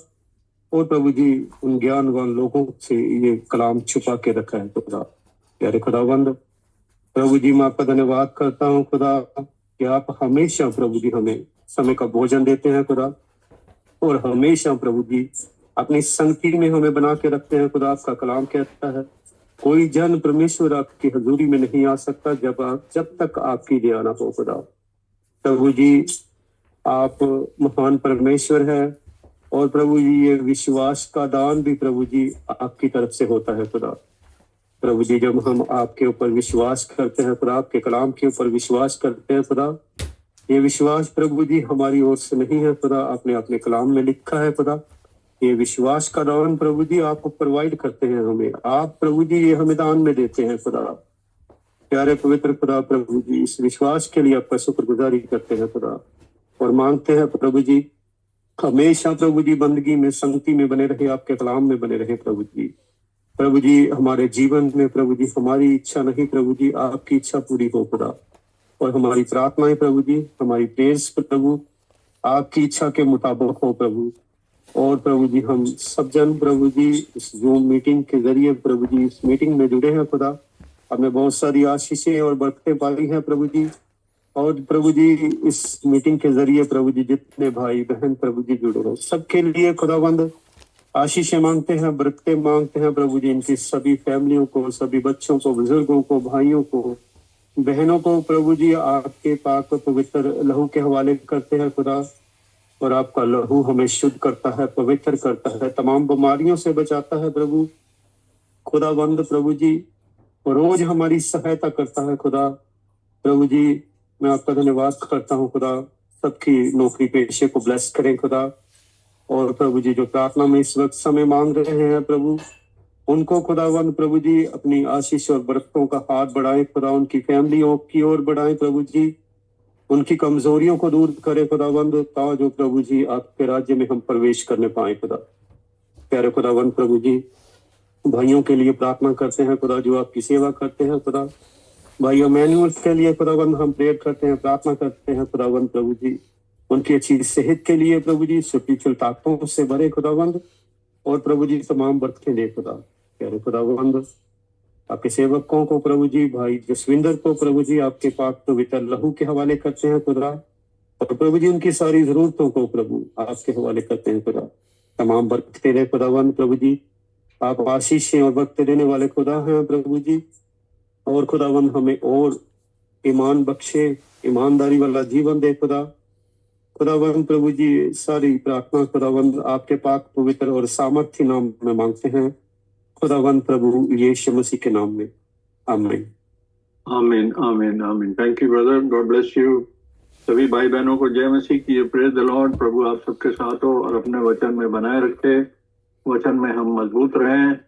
और प्रभु जी उन ज्ञानवान लोगों से ये कलाम छुपा के रखा है खुदा. प्यारे खुदावंद प्रभु जी, मैं आपका धन्यवाद करता हूँ खुदा कि आप हमेशा प्रभु जी हमें समय का भोजन देते हैं खुदा, और हमेशा प्रभु जी अपनी संगति में हमें बना के रखते हैं खुदा. आपका कलाम कहता है कोई जन परमेश्वर आपकी हजूरी में नहीं आ सकता जब तक आपकी दया ना हो खुदा. प्रभु जी आप महान परमेश्वर है, और प्रभु जी ये विश्वास का दान भी प्रभु जी आपकी तरफ से होता है खुदा. प्रभु जी जब हम आपके ऊपर विश्वास करते हैं खुदा, आपके कलाम के ऊपर विश्वास करते हैं खुदा, ये विश्वास प्रभु जी हमारी ओर से नहीं है खुदा, आपने अपने कलाम में लिखा है खुदा। ये विश्वास का दान प्रभु जी आपको प्रोवाइड करते हैं हमें, आप प्रभु जी ये हमें दान में देते हैं खुदा। प्यारे पवित्र खुदा प्रभु जी, इस विश्वास के लिए आपका शुक्रगुजारी करते हैं खुदा, और मांगते हैं प्रभु जी हमेशा प्रभु जी बंदगी में, संगति में बने रहे, आपके कलाम में बने रहे प्रभु जी। प्रभु जी हमारे जीवन में प्रभु जी हमारी इच्छा नहीं प्रभु जी, आपकी इच्छा पूरी हो खुदा, और हमारी प्रार्थनाएं प्रभु जी, हमारी प्रेयर्स प्रभु आपकी इच्छा के मुताबिक हो प्रभु। और प्रभु जी हम सब जन प्रभु जी इस जूम मीटिंग के जरिए प्रभु जी इस मीटिंग में जुड़े हैं खुदा, हमने बहुत सारी आशीषें और बरकतें पाई हैं प्रभु जी। और प्रभु जी इस मीटिंग के जरिए प्रभु जी जितने भाई बहन प्रभु जी जुड़े हो सबके लिए खुदावंद आशीषें मांगते हैं, बरकतें मांगते हैं प्रभु जी, इनकी सभी फैमिलियों को, सभी बच्चों को, बुजुर्गों को, भाइयों को, बहनों को प्रभु जी आपके पाक पवित्र लहू के हवाले करते हैं खुदा। और आपका लहू हमें शुद्ध करता है, पवित्र करता है, तमाम बीमारियों से बचाता है प्रभु खुदावंद प्रभु जी, रोज हमारी सहायता करता है खुदा। प्रभु जी मैं आपका धन्यवाद करता हूँ खुदा, सबकी नौकरी पेशे को ब्लेस करें खुदा। और प्रभु जी जो प्रार्थना में इस वक्त समय मांग रहे हैं प्रभु, उनको खुदावंद प्रभु जी अपनी आशीष और बरकतों का हाथ बढ़ाएं खुदा, उनकी फैमिलियों की ओर बढ़ाएं प्रभु जी, उनकी कमजोरियों को दूर करें खुदावंद, ताकि प्रभु जी आपके राज्य में हम प्रवेश करने पाए खुदा। प्यारे खुदावंद प्रभु जी भाइयों के लिए प्रार्थना करते हैं खुदा जो आपकी सेवा करते हैं खुदा, भाई मैनुअल के लिए खुदावंद हम प्रेयर करते हैं, प्रार्थना करते हैं खुदावंद प्रभु जी, उनकी अच्छी सेहत के लिए प्रभु जी, स्पिरिचुअल ताकतों से भरे खुदावंद, और प्रभु जी तमाम बरकतें दे खुदा। प्यारे खुदावंद आपके सेवकों को प्रभु जी, भाई जसविंदर को प्रभु जी आपके पाक पवित्र लहू के हवाले करते हैं खुदा, और प्रभु जी उनकी सारी जरूरतों को प्रभु आपके हवाले करते हैं खुदा। तमाम बरकतें दे खुदावंद प्रभु जी, आप आशीषें और बरकतें देने वाले खुदा हैं प्रभु जी। और खुदावंद हमें और ईमान बख्शे, ईमानदारी वाला जीवन दे खुदा। खुदावंद प्रभु जी सारी प्रार्थना खुदावंद आपके पाक पवित्र और सामर्थ्य नाम में मांगते हैं खुदावंद प्रभु यीशु मसीह के नाम में, आमीन आमीन आमीन आमीन। Thank you brother, God bless you. सभी भाई बहनों को जय मसीह की, प्रेज द लॉर्ड। प्रभु आप सबके साथ हो और अपने वचन में बनाए रखे, वचन में हम मजबूत रहें।